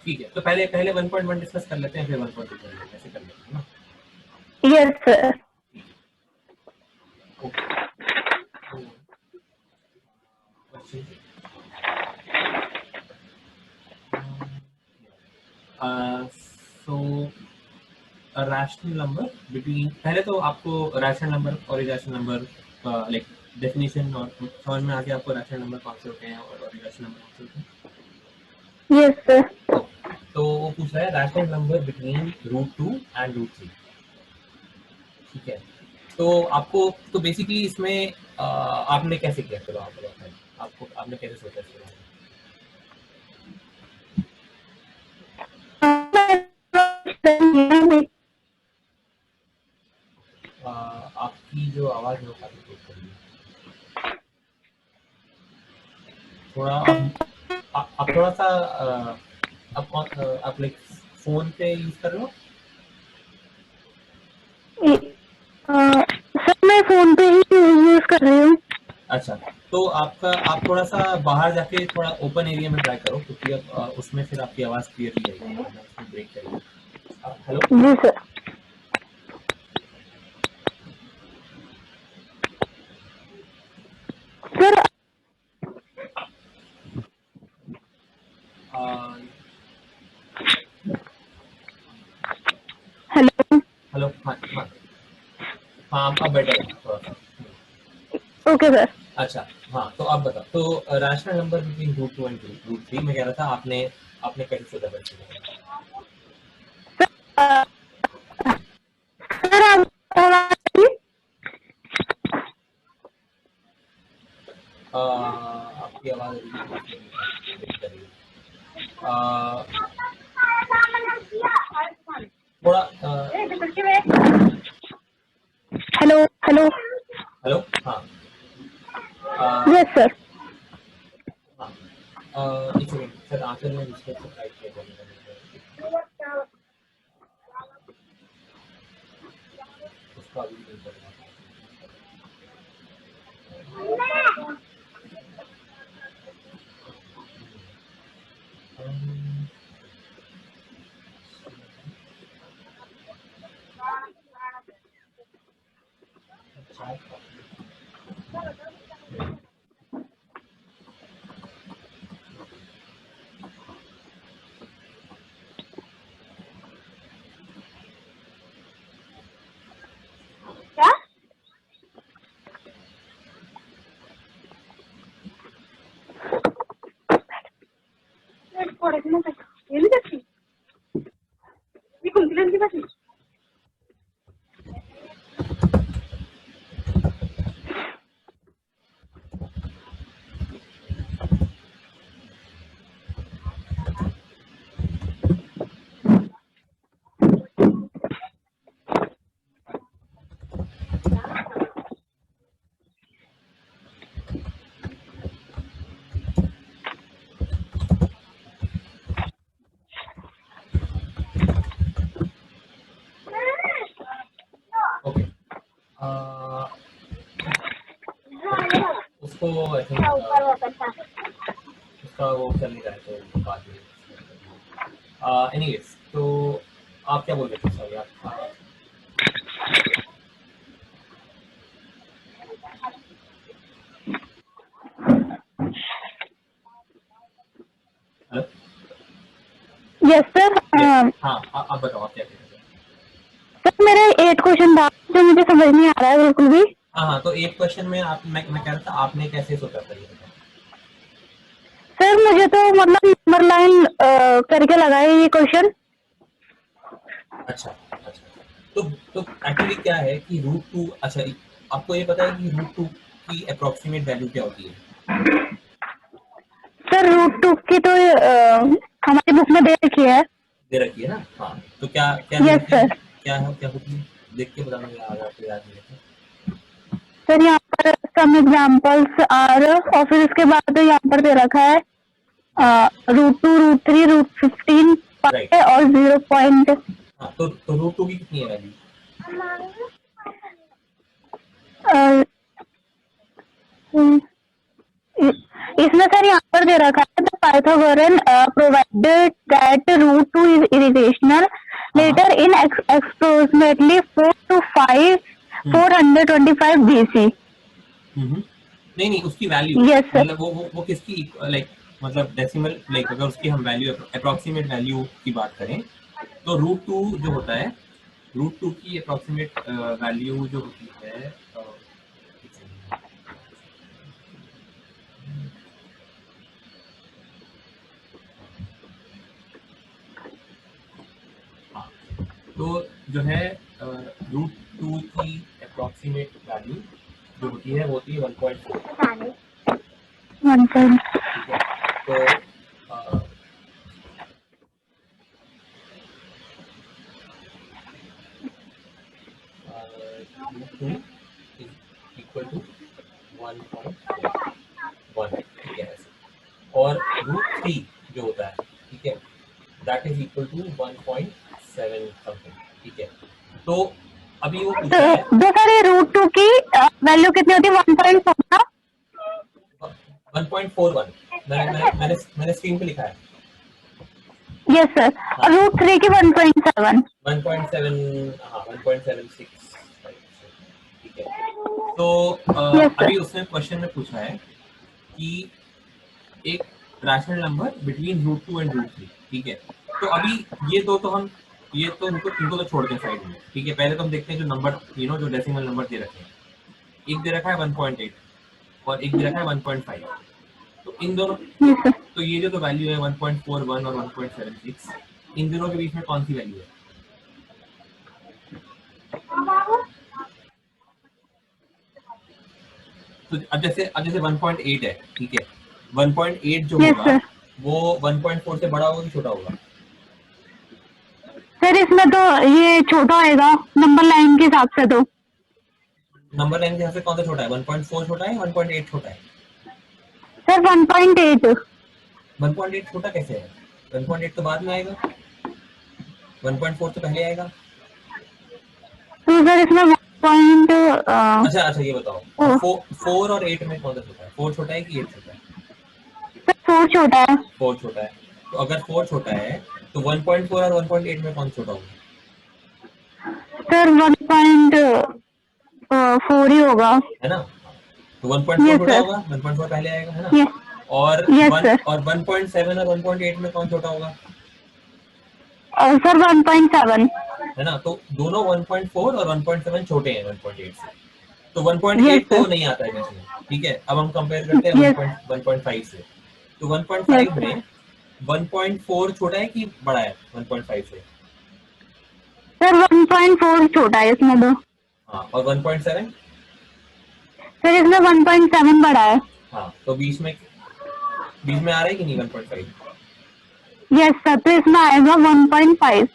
ठीक है, तो पहले पहले 1.1 डिस्कस कर लेते हैं, फिर 1.2 कर लेते हैं, ऐसे कर लेते हैं ना। Yes sir. सो रैशनल नंबर बिटवीन, पहले तो आपको रैशनल नंबर और इरेशनल नंबर का लाइक डेफिनेशन और समझ में आ गया आपको रैशनल नंबर कौन से होते हैं और इरेशनल नंबर कौन से होते हैं? Yes sir. तो वो पूछ रहा है रैशनल नंबर बिटवीन √2 एंड √3। ठीक है, तो आपको तो बेसिकली इसमें आपने कैसे किया, चलो आप बताइए, आपको आपने कैसे सोचा इसके बारे में? आपकी जो आवाज है वो काफी तेज कर रही है, थोड़ा आप थोड़ा सा आप लाइक फोन पे यूज कर रहे हो? सर मैं फोन पे ही यूज कर रही हूँ। अच्छा, तो आपका आप थोड़ा सा बाहर जाके थोड़ा ओपन एरिया में ट्राई करो, क्योंकि अब उसमें फिर आपकी आवाज़ क्लियरली आएगी, वरना उसमें ब्रेक करेगी। हेलो जी सर। Sir hello. हेलो, हाँ हाँ हाँ, अब बेटर है थोड़ा सा। Okay sir. अच्छा, हाँ, तो आप बताओ, तो रैशनल नंबर बिटवीन √2 एंड √3 मैं कह रहा था, आपने आपने कैसे सोचा था इसके बारे में? सर आपकी आवाज़ अभी भी बीच में ब्रेक कर रही है। थोड़ा हेलो हेलो। हेलो, हाँ यस सर। हाँ, एक सेकंड सर, आंसर में इसको ट्राई किया जाएगा, उसका अभी नहीं कर रहा। क्या? ओके, उसको आई थिंक उसका वो चल नहीं रहा है, तो बाद में एनीवेज, तो आप क्या बोल रहे थे, सॉरी आप हेलो? Yes sir. हाँ, आप बताओ, आप क्या कह रहे थे? सर मेरा 8 क्वेश्चन था जो मुझे समझ नहीं आ रहा है बिल्कुल भी। हाँ, तो एक क्वेश्चन में मैं कह रहा था, आपने कैसे सोचा था ये बताओ? सर मुझे तो मतलब नंबर लाइन करके लगा है ये क्वेश्चन। अच्छा अच्छा, तो तो एक्चुअली क्या है कि √2, अच्छा, आपको ये पता है कि √2 की अप्रोक्सीमेट वैल्यू क्या होती है? सर √2 की तो हमारी बुक में दे रखी है। दे रखी है ना, हाँ, तो क्या क्या यस होती है, सर। क्या होती है, देख के बताना, याद आपको याद नहीं है सर यहाँ पर सम एग्जाम्पल्स आर और फिर इसके बाद यहाँ पर दे रखा है √2 √3 √15 राइट? और 0. हाँ, तो √2 की कितनी है वैल्यू? इसमें सर यहाँ पर दे रखा है the Pythagorean provided that root 2 is irrational. Later in approximately 4 to 5 425 BC. नहीं नहीं, उसकी वैल्यू Yes, sir. मतलब वो किसकी लाइक मतलब डेसिमल लाइक अगर उसकी हम वैल्यू अप्रोक्सीमेट वैल्यू की बात करें तो रूट टू जो होता है, रूट टू की अप्रोक्सीमेट वैल्यू जो होती है तो जो है रूट टू की अप्रोक्सीमेट वैल्यू जो होती है वो होती है 1.4। 1 point. ठीक है, तो इक्वल टू 1.1, ठीक है, और रूट थ्री जो होता है, ठीक है, that is equal to 1.7 something, ठीक है। तो अभी वो पूछा है तो सर ये रूट 2 की वैल्यू कितनी होती है? 1.4 1.41, मैंने स्क्रीन पे लिखा है। यस सर, और रूट 3 की 1.7 हाँ 1.76, ठीक है। तो Yes, sir. अभी उसने क्वेश्चन में पूछा है कि एक rational number between root two and root three, ठीक है। तो अभी ये दो तो हम ये तो इनको तो छोड़ दें साइड में, ठीक है। पहले तो हम देखते हैं जो नंबर जो डेसिमल नंबर दे रखे हैं, एक दे रखा है 1.8 और एक दे रखा है 1.5। तो इन दोनों Yes, sir. तो ये जो तो वैल्यू है 1.41 और 1.76, इन दोनों के बीच में कौन सी वैल्यू है? तो अब जैसे 1.8 है, ठीक है, 1.8 जो Yes, होगा sir. वो 1.4 से बड़ा होगा कि छोटा होगा? सर इसमें तो ये छोटा होएगा नंबर लाइन के हिसाब से। तो नंबर लाइन के हिसाब से कौन सा छोटा है? 1.4 छोटा है, 1.8 छोटा है? सर 1.8। 1.8 छोटा कैसे है? 1.8 तो बाद में आएगा, 1.4 तो पहले आएगा। तो सर इसमें 1 पॉइंट अच्छा ये बताओ, 4 और 8 में कौन सा छोटा है? 4 छोटा है कि 8 छोटा है? सर 4 छोटा है। 4 छोटा है। तो अगर 4 छोटा है तो 1.4 और 1.8 में कौन छोटा होगा? सर 1.4 ही होगा। है ना, तो 1.4 Yes, छोटा sir. होगा, 1.4 पहले आएगा, है ना। Yes, और yes, 1 sir. और 1.7 और 1.8 में कौन छोटा होगा? सर 1.7। है ना, तो दोनों 1.4 और 1.7 छोटे हैं 1.8 से, तो 1.8 Yes, तो sir. नहीं आता है बीच में, ठीक है। अब हम कंपेयर करते हैं Yes, 1.5 से, तो yes, 1.5 sir. में 1.4 छोटा है कि बड़ा है 1.5 से? सर 1.4 छोटा है इसमें तो। हाँ, और 1.7? सर इसमें 1.7 बड़ा है। हाँ, तो बीच में आ रहा है कि नहीं 1.5? यस सर, तो इसमें आएगा 1.5।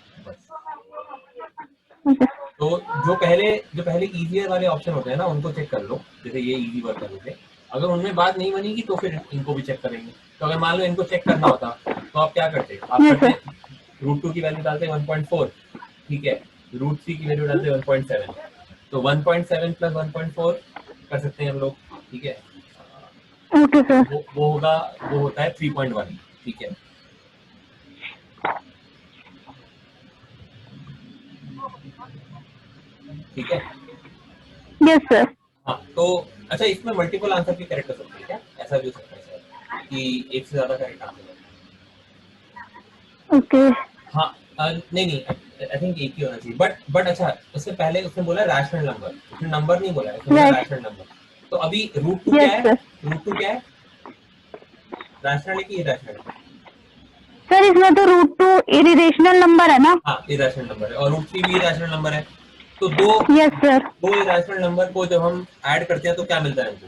बस। तो जो पहले इजियर वाले ऑप्शन होते हैं ना, उनको चेक कर लो, जैसे ये इजी वर्क कर लेते। अगर उनमें बात नहीं बनेगी तो फिर इनको भी चेक करेंगे। तो अगर मान लो इनको चेक करना होता तो आप क्या करते? आप Yes, करते sir. रूट टू की वैल्यू डालते 1.4, ठीक है, रूट थ्री की वैल्यू डालते 1.7, तो 1.7 प्लस 1.4 कर सकते हैं हम लोग, ठीक है। Okay, sir. वो होता है 3.1, ठीक है। ठीक है, Yes, sir. हाँ। तो अच्छा, इसमें मल्टीपल आंसर भी करेक्ट हो सकते हैं क्या? ऐसा भी हो सकता है सर कि एक से ज्यादा करेक्ट आंसर हो? Okay. हाँ, नहीं, आई थिंक एक ही होना चाहिए। बट अच्छा, उससे पहले उसने बोला रैशनल नंबर, उसने नंबर नहीं बोला है, उसने बोला Right. Rational number. तो अभी रूट टू क्या Yes, है? sir. रूट टू क्या है? रैशनल है कि इरेशनल है? सर इसमें तो रूट 2 इरेशनल नंबर है ना। हाँ, इरेशनल नंबर है, और रूट थ्री भी इरेशनल नंबर है। तो दो यस सर। दो इरेशनल नंबर को जब हम ऐड करते हैं तो क्या मिलता है हमको?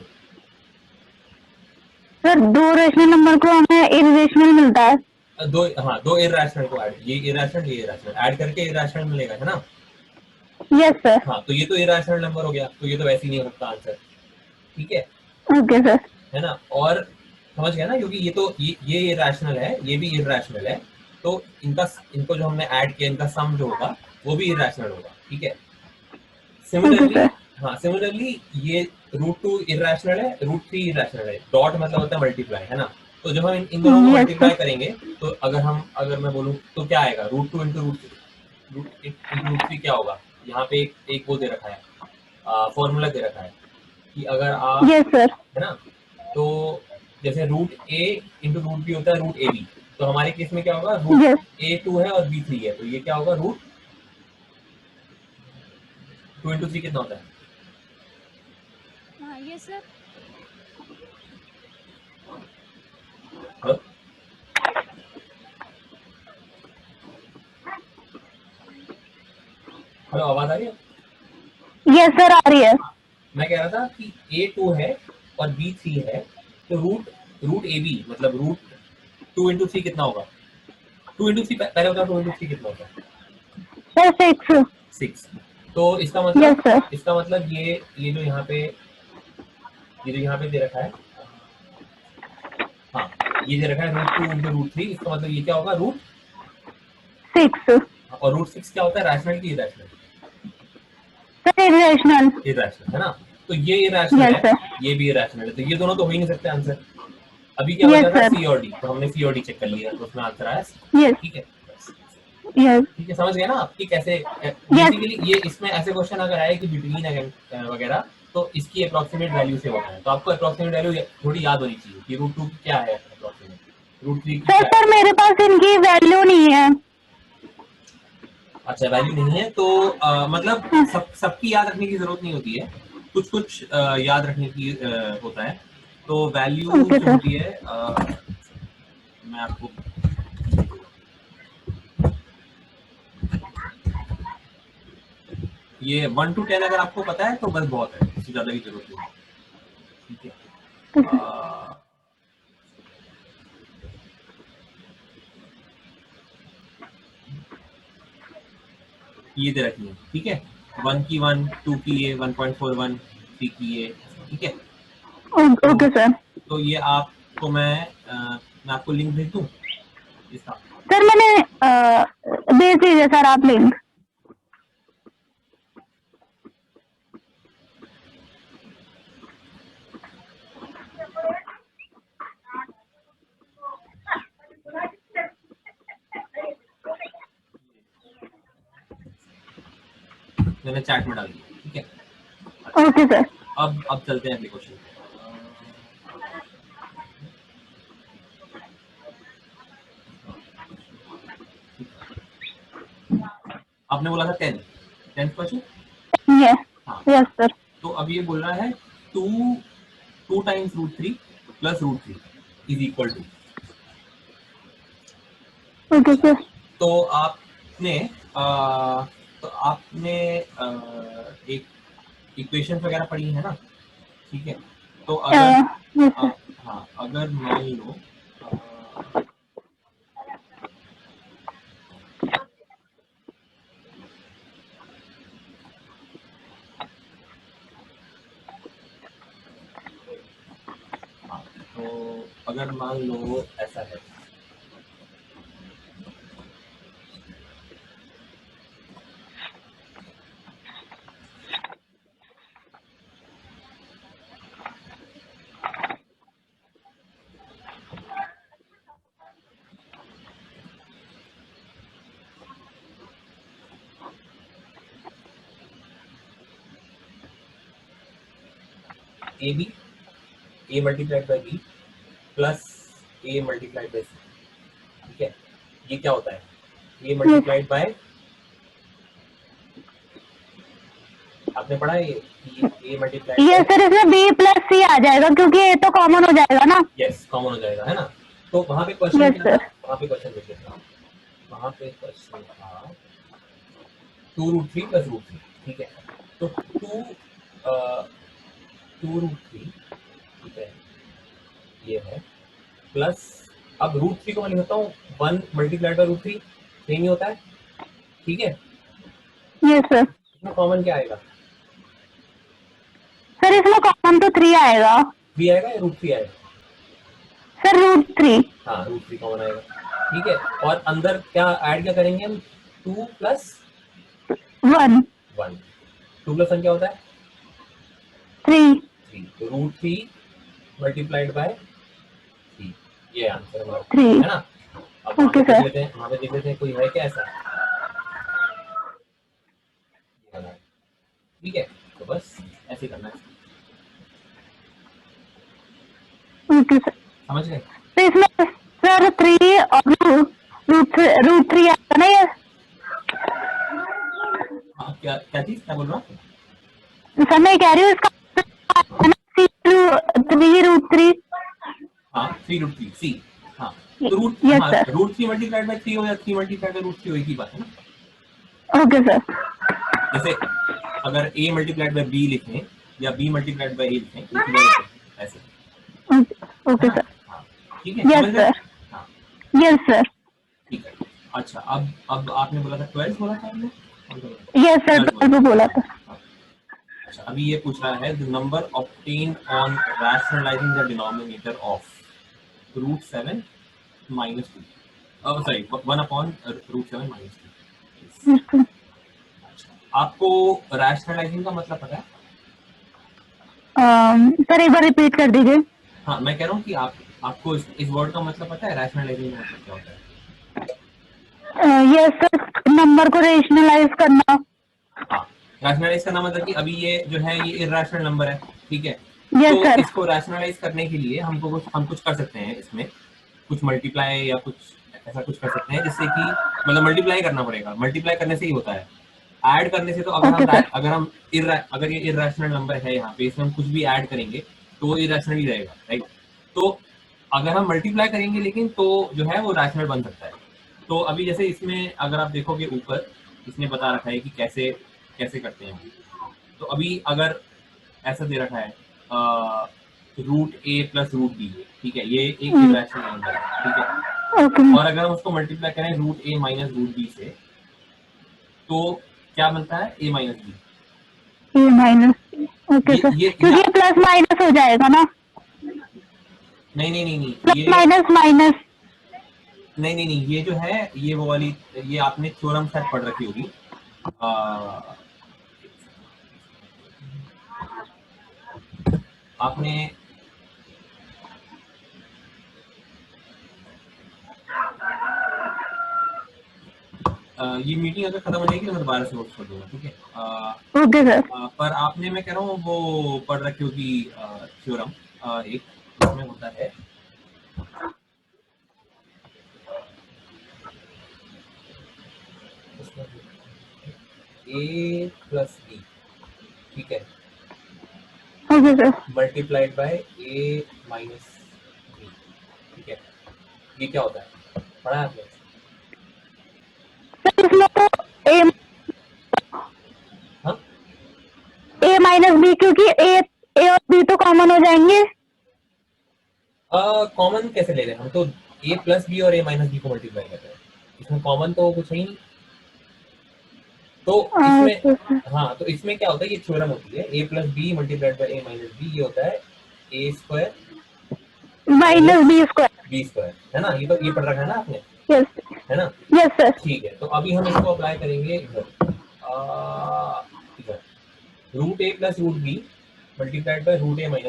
सर 2 रेशनल नंबर को हमें इरेशनल मिलता है। दो इरेशनल को ऐड, ये इरेशनल ऐड करके इरेशनल मिलेगा, है ना। Yes sir. हाँ, तो ये तो इरेशनल नंबर हो गया, तो ये तो वैसे ही नहीं हो सकता आंसर, ठीक है। Okay sir. है ना, और समझ गया ना, क्योंकि ये इरेशनल है, ये भी इरेशनल है, तो इनको जो हमने ऐड किया, इनका सम जो होगा वो भी इरेशनल होगा, ठीक है। Okay similarly, sir. हाँ, सिमिलरली ये रूट टू इरेशनल है, रूट थ्री इरेशनल है। डॉट मतलब होता है मल्टीप्लाई, है ना। तो जब हम इन दोनों को Yes, मल्टीप्लाई sir. करेंगे तो अगर मैं बोलूँ तो क्या आएगा, root two into root three क्या होगा, यहाँ पे एक वो दे रखा है, फॉर्मूला दे रखा है कि अगर आप, Yes, sir. है ना, तो जैसे रूट ए इंटू रूट बी होता है रूट ए बी, तो हमारे केस में क्या होगा, रूट Yes. ए टू है और बी थ्री है, तो ये क्या होगा, रूट टू इंटू थ्री कितना होता है, Yes, sir. हेलो हेलो, आवाज आ रही है? Yes, sir. आ रही है. मैं कह रहा था कि ए टू है और बी थ्री है, तो रूट रूट ए बी मतलब रूट टू इंटू थ्री कितना होगा, टू इंटू थ्री पहले बताओ, टू इंटू थ्री कितना होता है, Sir, 6. 6। तो Yes, sir. इसका मतलब ये जो यहाँ पे दे रखा है, हाँ, ये दे रखा है root two into root three, इसका मतलब ये क्या होगा, रूट, 6. और रूट सिक्स क्या होता है, रैशनल की इरेशनल, Sir, irrational. इरेशनल है ना, तो ये इरेशनल Yes, है, sir. ये भी इरेशनल है, तो ये दोनों तो हो ही नहीं सकते आंसर। अभी क्या Yes, बचा था, sir. सी और डी, तो हमने सी और डी चेक कर लिया, तो उसमें आंसर आया C। Yes. ठीक है, Yes. ठीक है, समझ गए ना आपकी कैसे, Yes. बेसिकली ये इसमें ऐसे क्वेश्चन अगर आए कि बिटवीन वगैरह, तो इसकी अप्रोक्सीमेट वैल्यू से होता है, तो आपको अप्रोक्सीमेट वैल्यू थोड़ी याद होनी चाहिए कि रूट टू की क्या है अप्रोक्सीमेट, रूट थ्री की सर क्या है। सर मेरे पास इनकी वैल्यू नहीं है. अच्छा, वैल्यू नहीं है तो मतलब सबकी याद रखने की जरूरत नहीं होती है, कुछ कुछ याद रखने की होता है, तो वैल्यू Okay, जो sir. होती है, मैं आपको, ये 1 to 10 अगर आपको पता है तो बस बहुत है, इससे ज्यादा की जरूरत नहीं है। ठीक है, ये दे रखी है, ठीक है, 1 की 1, 2 की ये 1.41, 3 की ये, ठीक है। Okay sir. तो ये आपको मैं आपको लिंक भेज दूं इसका, सर मैंने भेज दीजिए सर आप लिंक. मैंने चैट में डाल दिया, ठीक है। Okay sir. अब चलते हैं अगले क्वेश्चन पे। आपने बोला था 10th क्वेश्चन, यस. हाँ, यस सर. तो अब ये बोल रहा है 2 times root three plus root three is equal to, okay sir. तो आपने एक इक्वेशन वगैरह पढ़ी है ना, ठीक है, तो अगर यस सर. हाँ, अगर मान लो हाँ, तो अगर मान लो ऐसा है, A B, A multiplied by B plus A multiplied by C, ठीक है, ये क्या होता है, ए मल्टीप्लाइड बाय, आपने पढ़ा है ये ए मल्टीप्लाइड, यस सर इसमें बी प्लस सी आ जाएगा क्योंकि ये तो कॉमन हो जाएगा ना. यस, कॉमन हो जाएगा, है ना, तो वहां पे क्वेश्चन Yes, क्या था, sir. वहां पे क्वेश्चन लिख लेता हूं, वहां पे क्वेश्चन था 2 रूट 3 प्लस रूट 3, ठीक है, तो 2 रूट 3, ठीक है, ये है, प्लस अब रूट 3 को मैं लिखता हूँ 1 मल्टीप्लाइड बाय रूट 3, सही नहीं होता है, ठीक है, यस सर. इसमें कॉमन क्या आएगा, सर इसमें कॉमन तो 3 आएगा. 3 आएगा या रूट 3 आएगा, सर रूट 3. हाँ, रूट 3 कॉमन आएगा, ठीक है, और अंदर क्या ऐड क्या करेंगे हम, 2 प्लस 1. 1, 2 प्लस 1 क्या होता है, 3. 3, तो रूट 3 मल्टीप्लाइड बाय 3, ये आंसर हमारा, 3। है ना। अब वहाँ ओके पे देख सर। लेते हैं, वहाँ पे देख लेते हैं कोई है क्या ऐसा, ये वाला है। ठीक है, तो बस ऐसे करना है, ओके सर। समझ गए। तो इसमें सर 3 और रूट 3 आता ना ये? हाँ, क्या क्या चीज, क्या बोल रहा हूँ। सर मैं कह रही हूँ इसका 3 रूट 3। हाँ, 3√3 सी। हाँ, तो रूट, यस हाँ सर। √3 मल्टीप्लाइड बाई 3 हो या 3 मल्टीप्लाइड बाई √3 हो, एक ही बात है ना। Okay sir. जैसे अगर a मल्टीप्लाइड बाई b लिखें या b मल्टीप्लाइड बाई a लिखें, एक ही बात है, ऐसे, है ओके ना। सर। हाँ, ठीक है, यस समझ गए। सर। हाँ, यस सर। ठीक है। अच्छा, अब आपने बोला था 12 बोला था आपने, कौन सा बोला था? यस सर 12 बोला 12 था, बोला था। हाँ। अच्छा, अभी ये पूछ रहा है the number obtain on rationalising the denominator of √7 minus 2, sorry 1/√7 - 2। अच्छा, आपको रैशनलाइजिंग का मतलब पता है। सर एक बार रिपीट कर दीजिए। हाँ, मैं कह रहा हूँ कि आपको इस वर्ड का मतलब पता है, रैशनलाइजिंग का मतलब क्या होता है। यस सर, नंबर को रेशनलाइज करना। हाँ, रैशनलाइज करना मतलब कि अभी ये जो है ये इर्रेशनल नंबर है, ठीक है। यस तो सर। इसको रैशनलाइज करने के लिए हम कुछ कर सकते हैं, इसमें कुछ मल्टीप्लाई या कुछ ऐसा कुछ कर सकते हैं, जिससे कि मतलब मल्टीप्लाई करना पड़ेगा, मल्टीप्लाई करने से ही होता है। ऐड करने से तो ओके सर। अगर ये इर्रेशनल नंबर है, यहाँ पे इसमें हम कुछ भी ऐड करेंगे तो वो इर्रेशनल ही रहेगा, राइट। तो अगर हम मल्टीप्लाई करेंगे लेकिन, तो जो है वो रैशनल बन सकता है। तो अभी जैसे इसमें अगर आप देखोगे ऊपर, इसने बता रखा है कि कैसे कैसे करते हैं। तो अभी अगर ऐसा दे रखा है √a + √b, ठीक है, ये एक इर्रेशनल नंबर है, ठीक है। ओके। और अगर हम उसको मल्टीप्लाई करें √a - √b से, तो क्या बनता है, a - b। A minus. Okay sir, ये क्योंकि ये प्लस माइनस हो जाएगा ना। नहीं नहीं नहीं नहीं, प्लस माइनस माइनस। नहीं नहीं नहीं, ये जो है ये वो वाली, ये आपने थ्योरम शायद पढ़ रखी होगी। आपने ये मीटिंग अगर खत्म हो जाएगी तो मैं दोबारा से होस्ट कर दूंगा, ठीक है। Okay sir. पर आपने, मैं कह रहा हूँ वो पढ़ रखी होगी थ्योरम, एक इसमें होता है a + b, ठीक है, okay sir. Multiplied by a - b, ठीक है। ये क्या होता है, पढ़ा है आपने। सर इसमें तो ए हाँ, ए माइनस बी, क्योंकि ए और बी तो कॉमन हो जाएंगे। कॉमन कैसे ले रहे हैं हम, तो a + b और a - b को मल्टीप्लाई कर रहे हैं, इसमें कॉमन तो कुछ है ही नहीं। तो इसमें, ओके सर। हाँ, तो इसमें क्या होता है, ये थ्योरम होती है a + b multiplied by a - b, ये होता है a² minus B square. b², है ना। ये तो ये पढ़ रखा है ना आपने, यस। है ना। Yes sir. ठीक है, तो अभी हम इसको अप्लाई करेंगे इधर, इधर √a + √b multiplied by √a - √b,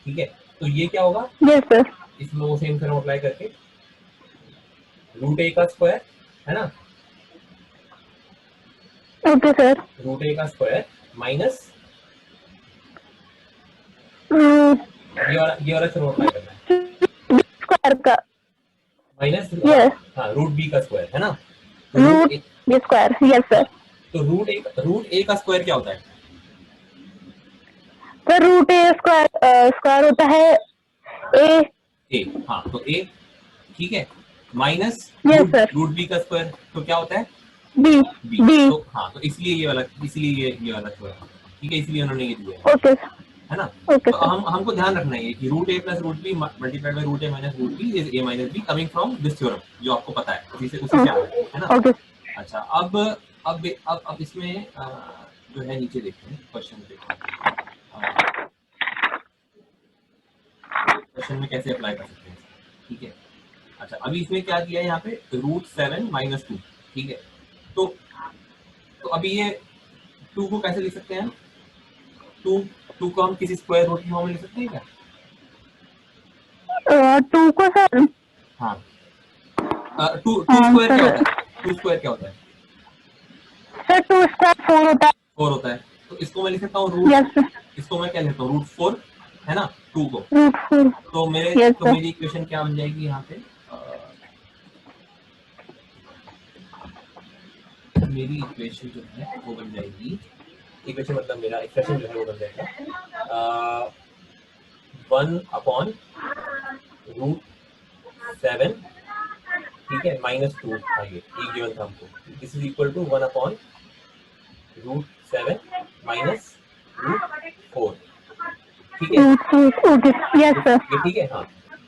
ठीक है। तो ये क्या होगा, यस सर। इसमें वो सेम थ्योरम अप्लाई करके √a² है ना, ओके सर। √a² माइनस ये वाला थ्योरम अप्लाई करना है, स्क्वायर का। माइनस, हाँ यस। हाँ, √b² है ना। तो रूट बी स्क्वायर। यस हाँ, सर। तो √a² क्या होता है। Sir root A square square होता है ए। a, हाँ, तो a, ठीक है, minus yes root sir. Root B का स्क्वायर, तो क्या होता है बी। b। बी। तो हाँ, तो इसलिए ये वाला थ्योरम, ठीक है, इसलिए उन्होंने ये दिया ओके। है ना। ओके तो सर। हमको ध्यान रखना है कि √a + √b multiplied by √a - √b is a - b coming from this theorem, जो आपको पता है, उसी से आ रहा है ना। ओके। अच्छा, अब इसमें जो है नीचे देखते हैं, क्वेश्चन देखते हैं क्वेश्चन में कैसे अप्लाई कर सकते हैं, ठीक है। अच्छा, अभी इसमें क्या दिया है यहाँ पे, √7 - 2, ठीक है। तो अभी ये 2 को कैसे लिख सकते हैं, 2 को हम किसी स्क्वायर रूट की फॉर्म में लिख सकते हैं क्या। 2 को सर। हाँ, टू स्क्वायर क्या होता है? टू स्क्वायर क्या होता है? सर 2 स्क्वायर 4 होता है। 4 होता है। तो इसको मैं लिख सकता हूँ रूट, यस सर। इसको मैं क्या लिखता हूँ, रूट 4 है ना, 2 को। √4। तो यस सर। मेरी इक्वेशन क्या बन जाएगी यहाँ पे? मेरी इक्वेशन जो है वो बन जाएगी, इक्वेशन मतलब मेरा एक्सप्रेशन जो है वो बन जाएगा 1/√7, ठीक है, -2 था ये गिवन था हमको। दिस इज इक्वल टू 1/√7 -√4, ठीक है, √4 ओके। Yes sir. ये ठीक है। हाँ,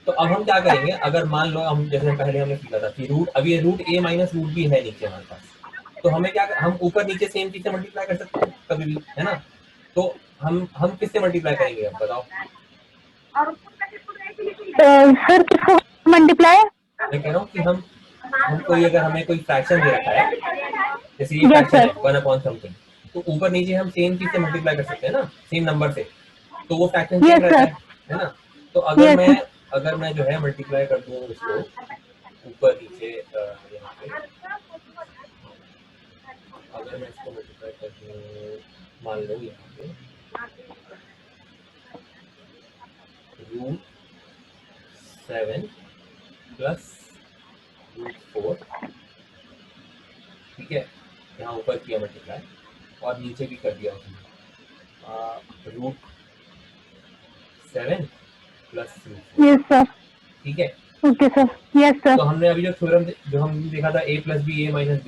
तो अब हम क्या करेंगे, अगर मान लो हम जैसे पहले हमने सीखा था कि रूट, अब ये root a minus root b है नीचे हमारे पास, तो हमें क्या, हम ऊपर नीचे सेम चीज से मल्टीप्लाई कर सकते हैं कभी भी, है ना। तो हम किससे मल्टीप्लाई करेंगे, अब बताओ। सर किसको मल्टीप्लाई? मैं कह रहा हूँ कि हम कोई, अगर हमें कोई फ्रैक्शन दे रखा है, जैसे ये यस फ्रैक्शन सर। है 1/समथिंग, तो ऊपर नीचे हम सेम चीज से मल्टीप्लाई कर सकते हैं ना, सेम नंबर से, तो वो फ्रैक्शन सेम यस रहता सर। है ना। तो यस सर। अगर मैं जो है मल्टीप्लाई कर दूँ इसको ऊपर नीचे यहाँ पे, अगर मैं इसको मल्टीप्लाई कर दूँ, मान लो यहाँ पे √7 + √4, ठीक है, यहाँ ऊपर किया मल्टीप्लाई और नीचे भी कर दिया उसने √7 + √4, यस सर। ठीक है। Okay sir. यस तो सर। हमने अभी जो थ्योरम जो हम देखा था a + b a - b,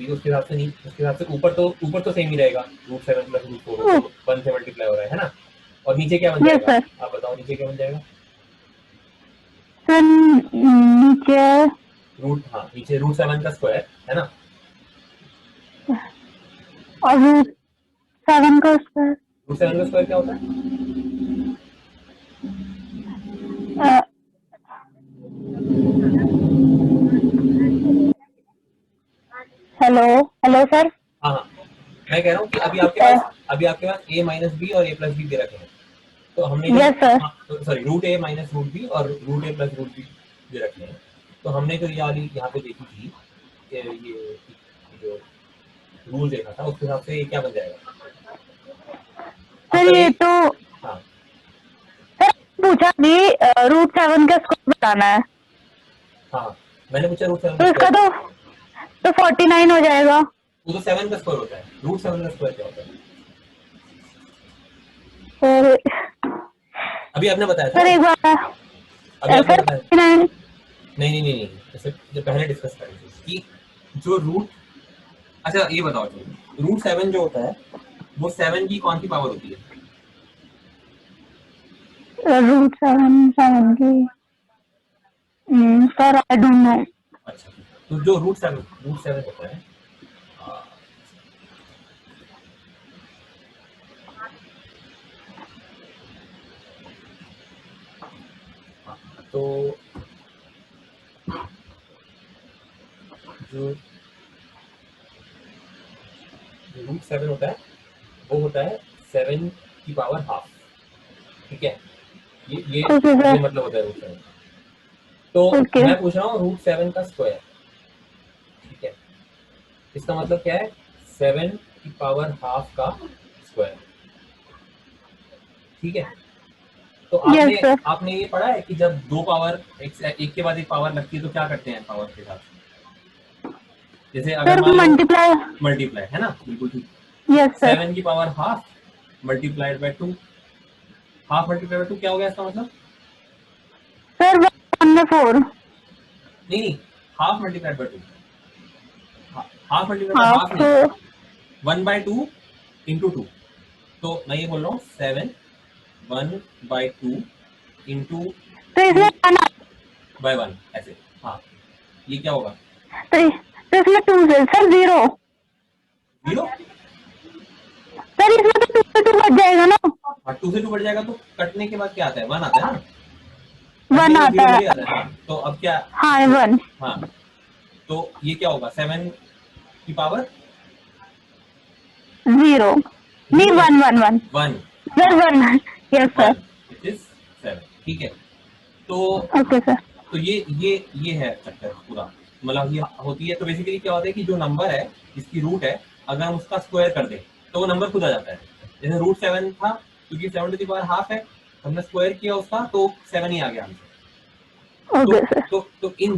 उसके हिसाब से नहीं, उसके हिसाब से ऊपर तो सेम ही रहेगा, √7 + √4 तो 1 से मल्टीप्लाई हो रहा है ना। और नीचे क्या बन यस जाएगा, सर। आप बताओ नीचे क्या बन जाएगा। सर नीचे हाँ, नीचे √7 का स्क्वायर है ना। और √7 का स्क्वायर। √7 का स्क्वायर क्या होता है? Hello hello sir. हाँ हाँ, मैं कह रहा हूँ कि अभी आपके पास a - b और a + b दे रखे हैं, तो हमने जो, यस सर। हाँ, सॉरी, √a - √b और √a + √b दे रखे हैं, तो हमने जो ये वाली यहाँ पे देखी थी, ये जो रूल देखा था, उसके हिसाब से ये क्या बन जाएगा सर आपका ये ए। तो हाँ सर पूछा भी √7 का स्क्वायर बताना है, हाँ, मैंने पूछा √7 का तो इसका स्क्वायर, तो 49 हो जाएगा। वो तो 7 का स्क्वायर होता है, √7 का स्क्वायर क्या होता है? सर अभी आपने बताया था सर ना, एक बार अभी आपने सर बताया, 49। नहीं, जैसे जो पहले डिस्कस कर रहे थे कि जो रूट, अच्छा ये बताओ, जो √7 जो होता है वो 7 की कौन सी पावर होती है? √7 की सर आई डोंट नो। अच्छा, तो जो √7 होता है, आ, तो जो √7 होता है वो होता है 7 की पावर हाफ, ठीक है, ओके ये सर। मतलब होता है √7। तो ओके। मैं पूछ रहा हूँ √7 का स्क्वायर, ठीक है, इसका मतलब क्या है, 7 की पावर हाफ का स्क्वायर, ठीक है। तो यस सर। आपने ये पढ़ा है कि जब दो पावर एक के बाद एक पावर लगती है तो क्या करते हैं पावर के साथ, जैसे अगर सर मान लो मल्टीप्लाई। मल्टीप्लाई, है ना, बिल्कुल ठीक। Yes sir. 7 की power half multiplied by 2, half multiplied by 2 क्या हो गया इसका मतलब? सर 1 में 4। नहीं, half multiplied by 2, half multiplied by half half नहीं, तो 1/2 इंटू 2। तो मैं ये बोल रहा हूँ 7 1/2 इंटू इसमें 2 1 बाय 1, ऐसे। हाँ, ये क्या होगा? तो इसमें 2 से सर 0। 0। सर इसमें तो 2 से 2 बच जाएगा ना। हाँ, 2 से 2 बढ़ जाएगा तो कटने के बाद क्या आता है, 1 आता है ना, कटने 1 के बाद आता 0 है। थोड़ी आता है। हाँ, तो अब क्या, हाँ तो 1। हाँ, तो ये क्या होगा, 7 की पावर 0 नहीं 0 1 1 1 1, सर हाँ 1। Yes sir. 1 विच इज 7, ठीक है। तो ओके सर। तो ये है चक्कर पूरा, मतलब ये होती है। तो बेसिकली क्या होता है कि जो नंबर है जिसकी रूट है, अगर हम उसका स्क्वायर कर दें तो वो नंबर खुद आ जाता है। जैसे रूट 7 था, क्योंकि 7 टू द पावर हाफ है, हमने स्क्वायर किया उसका तो 7 ही आ गया आंसर। Okay sir. तो इन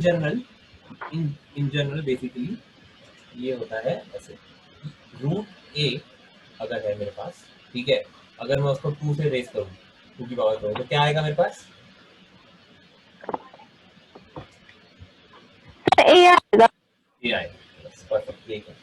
जनरल बेसिकली ये होता है ऐसे। रूट ए अगर है मेरे पास, ठीक है, अगर मैं उसको 2 से रेस करूँ, 2 की पावर करूँ, तो क्या आएगा मेरे पास? ए आएगा। ए आएगा। बस परफेक्ट, यही है।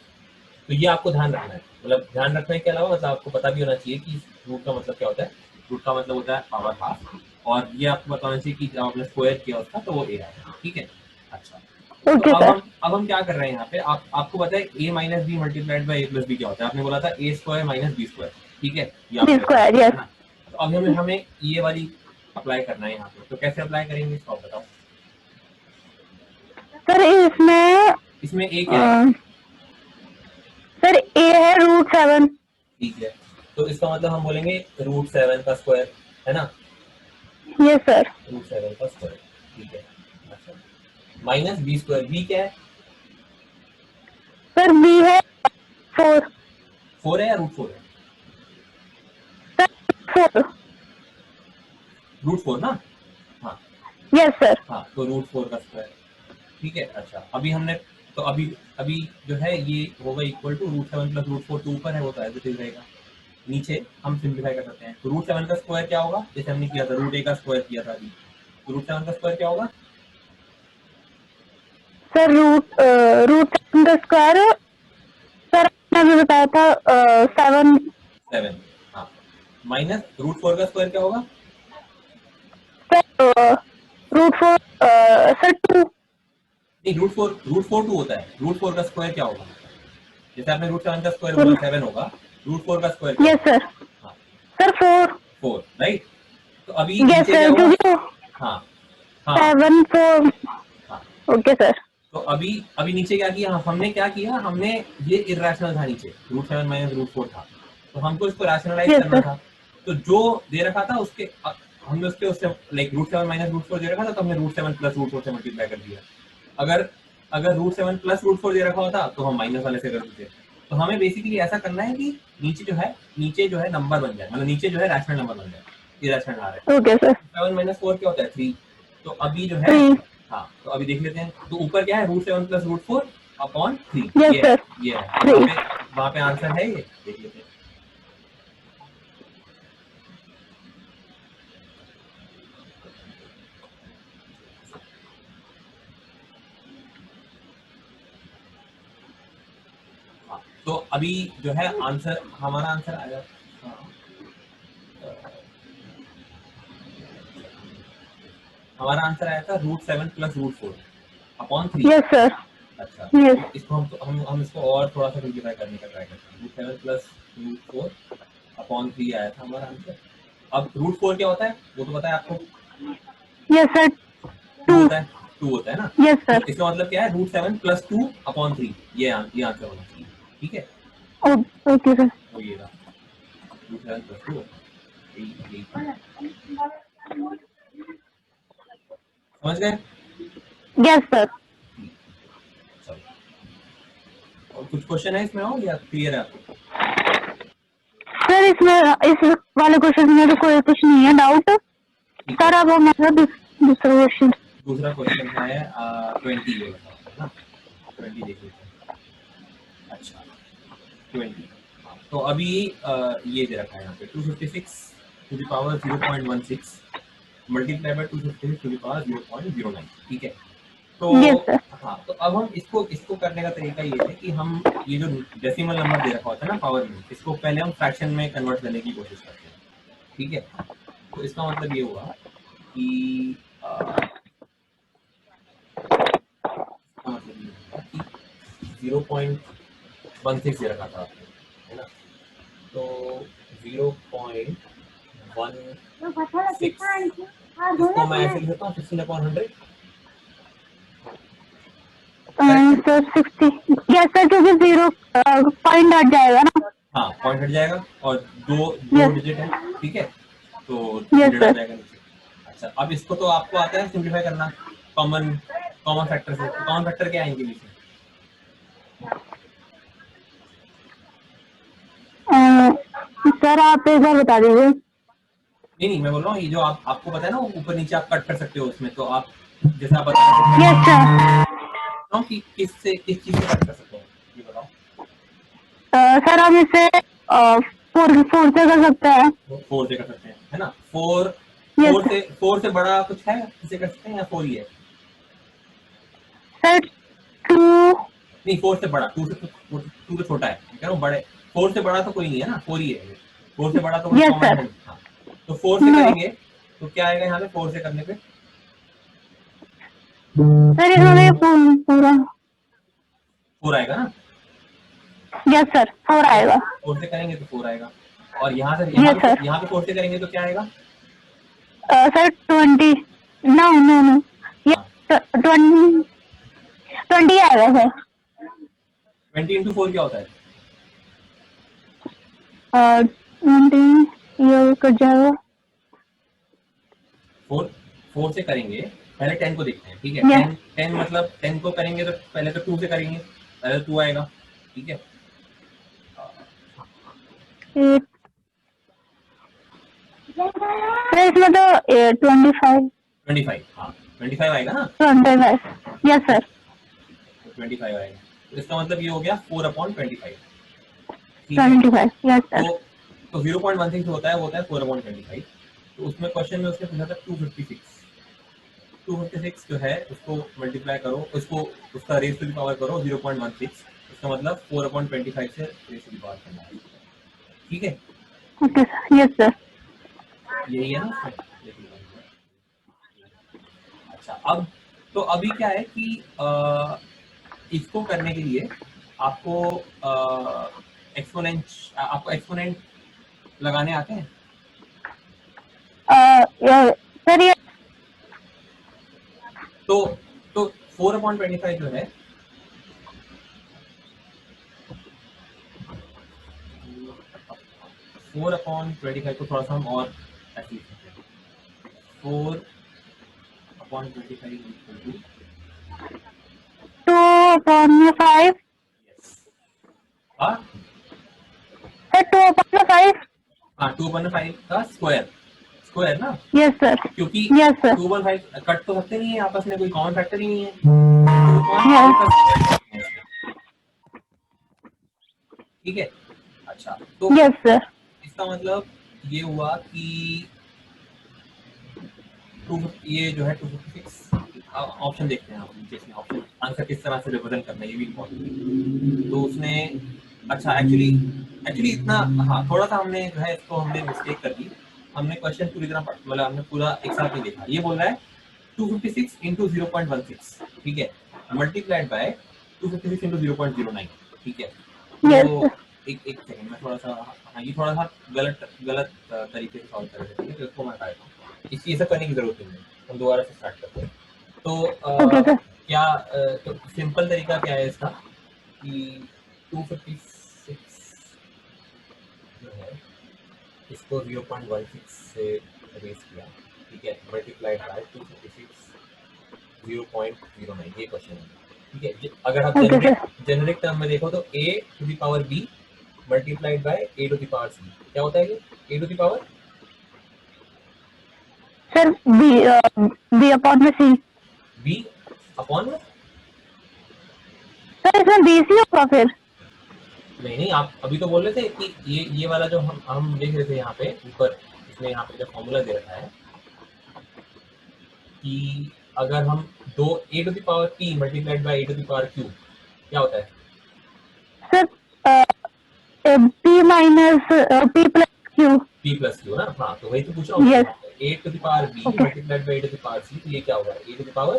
तो ये आपको ध्यान रखना है, मतलब ध्यान रखने के अलावा मतलब आपको पता भी होना चाहिए कि रूट का मतलब क्या होता है। रूट का मतलब होता है पावर हाफ, और ये आपको बताना चाहिए कि जब आपने स्क्वायर किया उसका तो वो ए आएगा, ठीक है। अच्छा, तो ओके सर। अब हम क्या कर रहे हैं यहाँ पे, आपको पता है A minus B multiplied by A plus B क्या होता है? आपने बोला था A square minus B square, ठीक है, ये बी आपने बताया स्क्वायर, है यस। ना। तो अब हमें ये वाली अप्लाई करना है यहाँ पे, तो कैसे अप्लाई करेंगे इसको आप बताओ। सर इसमें इसमें ए क्या है? अ, सर ए है √7। ठीक है, तो इसका मतलब हम बोलेंगे √7 का स्क्वायर, है ना। Yes sir. √7 का स्क्वायर, ठीक है। अच्छा, माइनस बी स्क्वायर, बी क्या है? सर बी है 4। 4 है या √4 है? सर 4। √4 ना। हाँ यस सर। हाँ, तो √4 का स्क्वायर, ठीक है। अच्छा, अभी हमने, तो अभी अभी जो है ये होगा इक्वल टू √7 प्लस √4, तो ऊपर है वो तो एज इट इज रहेगा, नीचे हम सिंप्लीफाई कर सकते हैं। तो √7 का स्क्वायर क्या होगा? जैसे हमने किया था रूट ए का स्क्वायर किया था अभी, तो √7 का स्क्वायर क्या होगा? सर √7 का स्क्वायर, सर आपने अभी बताया था 7। 7, हाँ, माइनस √4 का स्क्वायर क्या होगा? Sir √4 sir 2। नहीं, √4 2 होता है, √4 का स्क्वायर क्या होगा? जैसे आपने √7 का स्क्वायर बोला 7 होगा, √4 का स्क्वायर क्या यस होगा? सर। हाँ, सर 4। 4, राइट। तो अभी यस नीचे क्या सर, हुआ? क्योंकि हाँ हाँ 7 4। हाँ। Okay sir. तो अभी अभी नीचे क्या किया हमने, क्या किया हमने, ये इरेशनल था नीचे, √7 माइनस √4 था, तो हमको इसको रैशनलाइज यस करना सर। था। तो जो दे रखा था उसके हमने उससे लाइक √7 माइनस √4 दे रखा था, तो हमने √7 प्लस √4 से मल्टीप्लाई कर दिया। अगर अगर √7 प्लस √4 दे रखा होता तो हम माइनस वाले से कर देते। तो हमें बेसिकली ऐसा करना है कि नीचे जो है नंबर बन जाए, मतलब नीचे जो है रैशनल नंबर बन जाए, इरेशनल आ रहा है। Okay sir. 7 माइनस 4 क्या होता है? 3। तो अभी जो है, 3। हाँ, तो अभी देख लेते हैं। तो ऊपर क्या है? √7 प्लस √4 अपॉन 3, यस ये है, सर। ये है। तो 3। वहाँ पे आंसर है, ये देख लेते हैं। हाँ, तो अभी जो है आंसर, हमारा आंसर आएगा, हाँ, हमारा आंसर आया था √7 प्लस √4 अपॉन 3। Yes sir. अच्छा, यस। तो इसको हम इसको और थोड़ा सा सिंप्लीफाई करने का ट्राई करते हैं। √7 प्लस √4 अपॉन 3 आया था हमारा आंसर। अब √4 क्या होता है वो तो पता है आपको? Yes sir. 2 2। होता है, 2 होता है ना। यस तो सर। इसका मतलब क्या है? √7 प्लस 2 अपॉन 3, ये आंसर होना चाहिए, ठीक है। Okay sir. तो ये रहा √7 प्लस 2, यही समझ गए? Yes sir. चलो, और कुछ क्वेश्चन है इसमें और या क्लियर है आपको? सर इसमें इस वाले क्वेश्चन में तो कोई कुछ नहीं है डाउट। ठीक है, सर अब हमारा दूसरा क्वेश्चन। दूसरा क्वेश्चन है 20, ये बताओ, है ना। 20 देख लेते हैं। अच्छा, 20, तो अभी ये दे रखा है यहाँ पे 256 to the power 0.16 multiply by 256 to the power 0.09, ठीक है। तो यस सर। हाँ, तो अब हम इसको करने का तरीका ये है कि हम ये जो डेसिमल नंबर दे रखा होता है ना पावर में, इसको पहले हम फ्रैक्शन में कन्वर्ट करने की कोशिश करते हैं, ठीक है। तो इसका मतलब ये हुआ कि इसका मतलब ये हुआ कि 0.16 दे रखा था आपने, है ना। तो 0.16, इसको मैं ऐसे लिख सकता हूँ 16/100, करेक्ट है। सर 60। यस सर, क्योंकि 0 पॉइंट हट जाएगा ना। हाँ, पॉइंट हट जाएगा और दो दो यस। डिजिट है, ठीक है, तो यस डिजिट आ सर। जाएगा नीचे। अच्छा, अब इसको तो आपको आता है सिंप्लीफाई करना कॉमन फैक्टर से। तो कॉमन फैक्टर क्या आएंगे बीच में? सर आप एक बार बता दीजिए। नहीं, मैं बोल रहा हूँ ये जो आपको पता है ना, ऊपर नीचे आप कट कर सकते हो उसमें, तो आप जैसे आप बता रहे यस सर। हो कि किस चीज से कट कर सकते हो, ये बताओ। सर हम इसे फोर फोर से कर सकते हैं। 4 से कर सकते हैं, है ना? 4 यस 4 से बड़ा कुछ है जिसे कर सकते हैं, या 4 ही है? सर। टू। नहीं, 4 से बड़ा, 2 तो छोटा है, मैं कह रहा हूँ बड़े। 4 से बड़ा तो कोई नहीं है ना, 4 ही है। 4 से बड़ा तो कोई यस कॉमन सर। है नहीं। हाँ, तो 4 से नो करेंगे तो क्या आएगा यहाँ पे 4 से करने पे? सर इसमें पूरा। 4 आएगा ना? यस सर 4 आएगा। 4 से करेंगे तो 4 आएगा। और यहाँ से यस सर। यहाँ पे 4 से करेंगे तो क्या आएगा? सर 20। No no no. हाँ, यस 20 आएगा सर। 20 इंटू 4 क्या होता है? 20 ये कट जाएगा। 4 से करेंगे, पहले 10 को देखते हैं, ठीक है? यस 10 मतलब 10 को करेंगे तो पहले तो 2 से करेंगे, पहले तो 2 आएगा, ठीक है? सर इसमें तो 25। 25, हाँ 25 आएगा ना? 25 यस सर। तो 25 आएगा, तो इसका मतलब ये हो गया 4/25, ठीक है? 25 यस सर। तो 0.16 जो होता है वो होता है 4/25। तो उसमें क्वेश्चन में उसने पूछा था 256 जो है उसको मल्टीप्लाई करो, उसको उसका रेस टू द पावर करो 0.16, इसका मतलब 4/25 से रेस टू द पावर करना है, ठीक है? Okay sir yes sir. यही है ना? अच्छा, अब तो अभी क्या है कि इसको करने के लिए आपको एक्सपोनेंट लगाने आते हैं? सर ये तो 4/25 जो है 4/25 को थोड़ा सा हम और ऐसे लिख सकते हैं, 4/25 इक्वल टू 2/5 हाँ सर 2/5 हाँ 2/5 का स्क्वायर ना, यस सर। क्योंकि यस सर 2/5 कट तो सकते नहीं है आपस में, कोई कॉमन फैक्टर ही नहीं है, यस 2/5 का स्क्वायर है इसका, ठीक है? अच्छा, तो यस सर। इसका मतलब ये हुआ कि ये जो है 256 ऑप्शन देखते हैं आप नीचे, इसमें ऑप्शन आंसर किस तरह से रिप्रेजेंट करना है ये भी इम्पोर्टेंट है। तो उसने अच्छा एक्चुअली इतना, हाँ थोड़ा सा हमने जो है इसको हमने मिस्टेक कर दी, हमने क्वेश्चन पूरी तरह मतलब हमने पूरा एक साथ नहीं देखा। ये बोल रहा है 256 इंटू 0.16, ठीक है, मल्टीप्लाइड बाय 256 इंटू 0.09, ठीक है? यस तो सर। एक सेकंड में थोड़ा सा, हाँ ये थोड़ा सा गलत तरीके से सॉल्व कर रहे थे, तो इसको मैं हटा देता हूँ, इसकी ऐसा करने की जरूरत नहीं है, हम दोबारा से स्टार्ट करते हैं। तो ओके सर। क्या तो सिंपल तरीका क्या है इसका कि 256 जो है इसको 0.16 से रेस किया, ठीक है, मल्टीप्लाइड बाय 256 0.09, ये क्वेश्चन है, ठीक है? अगर आप ओके सर। जेनरिक टर्म में देखो तो a to the power b multiplied by a to the power c, क्या होता है ये a to the power sir b upon में सी। b अपॉन, सर इसमें बी सी होगा फिर। नहीं आप अभी तो बोल रहे थे कि ये वाला जो हम देख रहे थे यहाँ पे ऊपर, इसमें यहाँ पे जो फॉर्मूला दे रखा है कि अगर हम दो a to the power p multiplied by a to the power q क्या होता है? Sir p minus p plus q. p plus q ना, हाँ तो वही तो पूछा उसने यस यहाँ पे, a to the power b okay multiplied by a to the power c, तो ये क्या होगा a to the power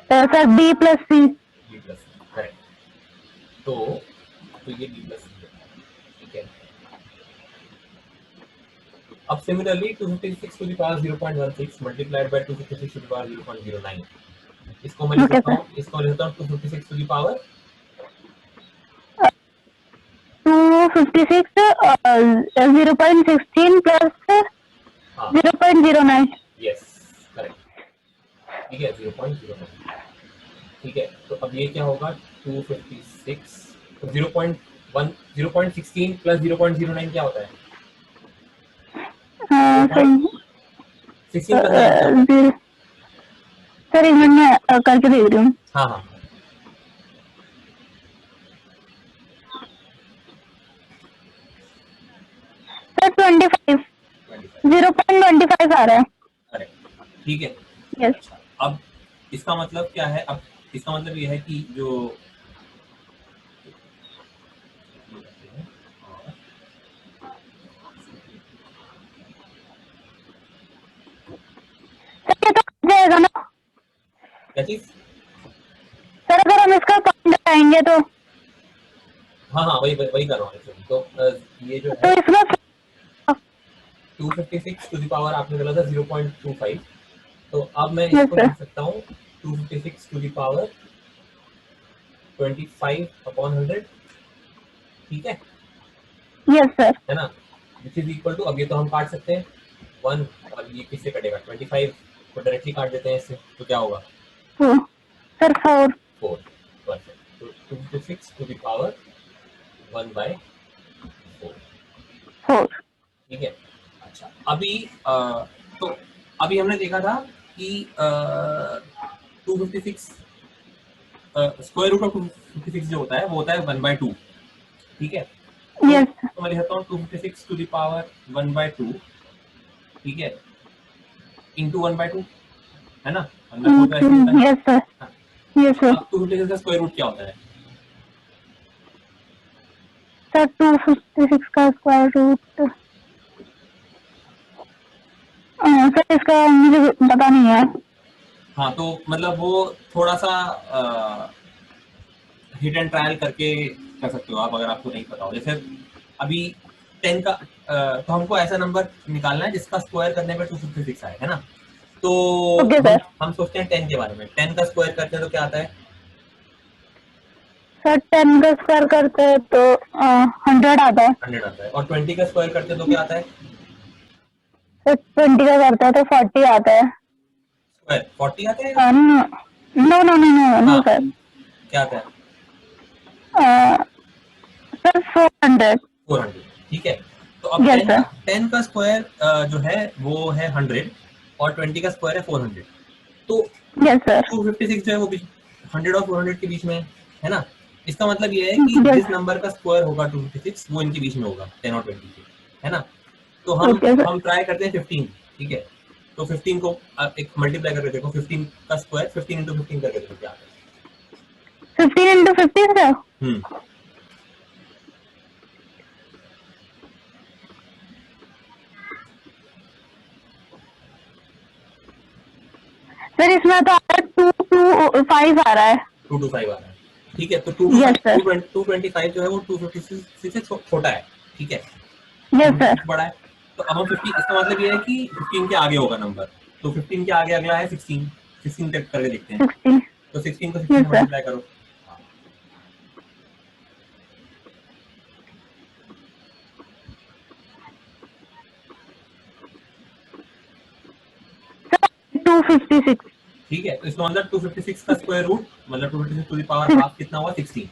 sir b plus c. b plus c, correct? तो ये b प्लस c है, ठीक है? अब similarly 256 to the power 0.16 multiplied by 256 to the power 0.09, इसको मैं लिख ओके सकता सर हूँ, 256 टू द पावर 256 0.16 प्लस हाँ 0.09। Yes, correct. ठीक है, 0.09। ठीक है, तो अब ये क्या होगा, 256, तो 0.1 0.16 प्लस 0.09 क्या होता है? 0.16 प्लस 9 क्या होता है? सर एक मिनट में करके देख रही हूँ। हाँ हाँ, सर 25, 0.25 आ रहा है। करेक्ट। ठीक है, यस। अच्छा, अब इसका मतलब क्या है? अब इसका मतलब ये है कि जो सर ये तो आ जाएगा ना क्या चीज? सर, अगर हम इसका काउंट लगाएंगे तो हाँ हाँ, वही वही कर रहा हूँ actually। तो ये जो तो है इसमें 256 टू द पावर आपने बोला था 0.25, तो अब मैं यस इसको सर। लिख सकता हूँ 256 टू द पावर 25 अपॉन 100। ठीक यस सर। है ना, विच इज इक्वल टू, अब ये तो हम काट सकते हैं 1, और ये किससे कटेगा? 25 को डायरेक्टली काट देते हैं इससे, तो क्या होगा? सर 4। 4। परफेक्ट, तो 256 टू द पावर 1/4। 4। ठीक है, अच्छा, अभी तो अभी हमने देखा था कि 256 स्क्वायर रूट ऑफ 256 जो होता है वो होता है 1/2। ठीक है, यस। तो मैं लिखता हूँ 256 टू द पावर 1/2, ठीक है, इंटू 1/2, है ना, 1/4 तो ऐसे ही होता है। Yes sir. हाँ, यस तो सर। अब 256 का स्क्वायर रूट क्या होता है? सर 256 का स्क्वायर रूट सर इसका मुझे पता नहीं है। हाँ, तो मतलब वो थोड़ा सा हिट एंड ट्रायल करके कर सकते हो आप, अगर आपको नहीं पता हो। जैसे अभी 10 का तो हमको ऐसा नंबर निकालना है जिसका स्क्वायर करने पे 256 आए, है ना। तो ओके हम सर। हम सोचते हैं 10 के बारे में। 10 का स्क्वायर करते हैं तो क्या आता है? सर 10 का स्क्वायर करते हैं तो 100 आता है। 100 आता है। और 20 का स्क्वायर करते हैं तो क्या आता है? सर 20 का करता है तो 40 आता है। स्क्वायर 40 आता है। No no no no no हाँ, सर। क्या आता है? सर 400। 400। ठीक है, तो अब यस 10 सर। का 10 का स्क्वायर जो है वो है 100, और 20 का स्क्वायर है 400। तो यस सर। 256 जो है वो 100 और 400 के बीच में है ना। इसका मतलब ये है कि यस। जिस नंबर का स्क्वायर होगा 256 वो इनके बीच में होगा, 10 और 20 के, है ना। तो हम ओके सर। हम ट्राई करते हैं 15। ठीक है, तो 15 को आप एक मल्टीप्लाई करके देखो, 15 का स्क्वायर 15 इंटू 15 करके देखो क्या आता है। 15 इंटू 15 सर। हम्म, सर इसमें तो 225 आ रहा है। 225 आ रहा है। ठीक है, तो 225 यस सर। 225 जो है वो 256 से छोटा है। ठीक है, यस सर। 256 बड़ा है। तो अब हम 50, इसका मतलब ये है कि 15 के आगे होगा नंबर। तो 15 के आगे अगला है 16। 16 करके देखते हैं। 16। तो 16 को 16 यस से सर। मल्टीप्लाई करो। सर 256। ठीक है, तो इसका मतलब 256 का स्क्वायर रूट मतलब 256 टू द पावर हाफ कितना हुआ? 16।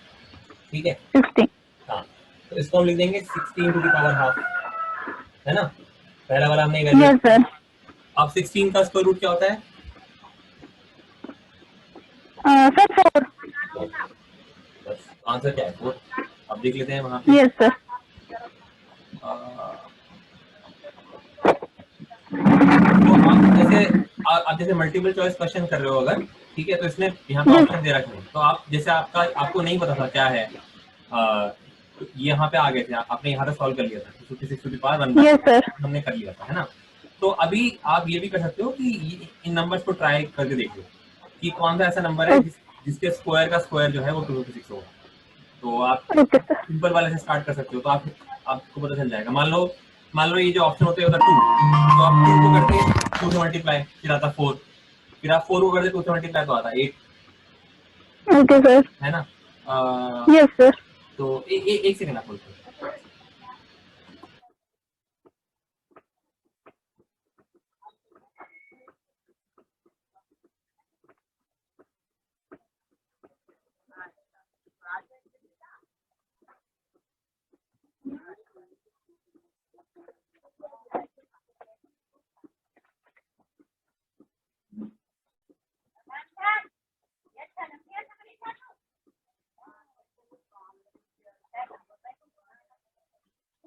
ठीक है, 16। हाँ, तो इसको हम लिख देंगे 16 टू द पावर हाफ, है ना। पहला वाला हमने इवेल्युएट यस कर सर। लिया। अब 16 का स्क्वायर रूट क्या होता है? सर 4। बस आंसर क्या है? 4। अब देख लेते हैं वहां पे। Yes sir. तो आप जैसे आप जैसे मल्टीपल चॉइस क्वेश्चन कर रहे हो अगर, ठीक है, तो इसमें यहाँ पे यस। ऑप्शन दे रखे हैं। तो आप जैसे आपको नहीं पता था क्या है, तो ये यहाँ पे आ गए थे, आपने यहाँ पे सॉल्व कर लिया था 56 to the power 1/4, yes sir. हमने कर लिया था, है ना। तो अभी आप ये भी कर सकते हो कि इन नंबर्स को ट्राई करके देख लो कि कौन सा ऐसा नंबर है जिसके स्क्वायर का स्क्वायर जो है वो 256 होगा। तो आप ओके सर। सिंपल वाले से स्टार्ट कर सकते हो, तो आपको पता चल जाएगा। मान लो ये जो ऑप्शन होते हैं होता 2, तो आप 2 को करते 2 से मल्टीप्लाई, फिर आता 4, फिर आप 4 को करते 2 से मल्टीप्लाई तो आता 8, ओके सर। है ना। Yes sir. तो एक सेकंड आप बोलते हैं।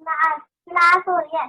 क्लास हो रही है।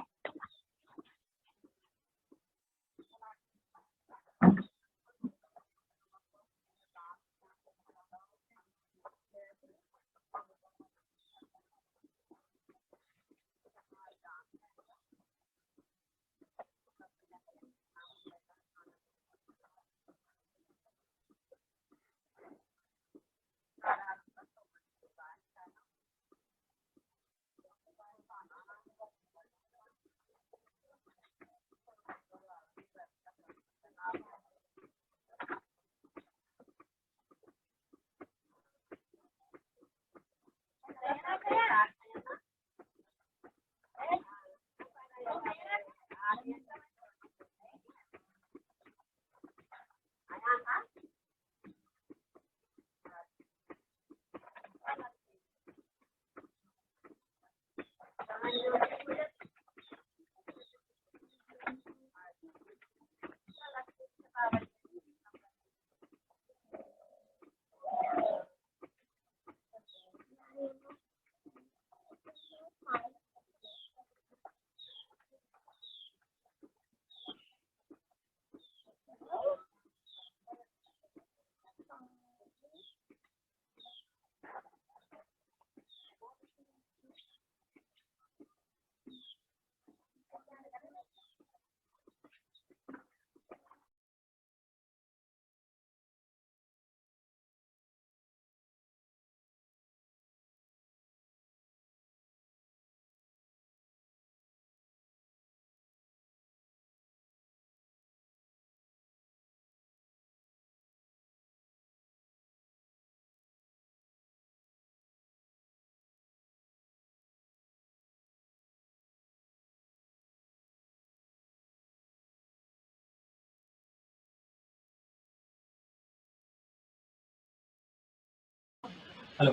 हेलो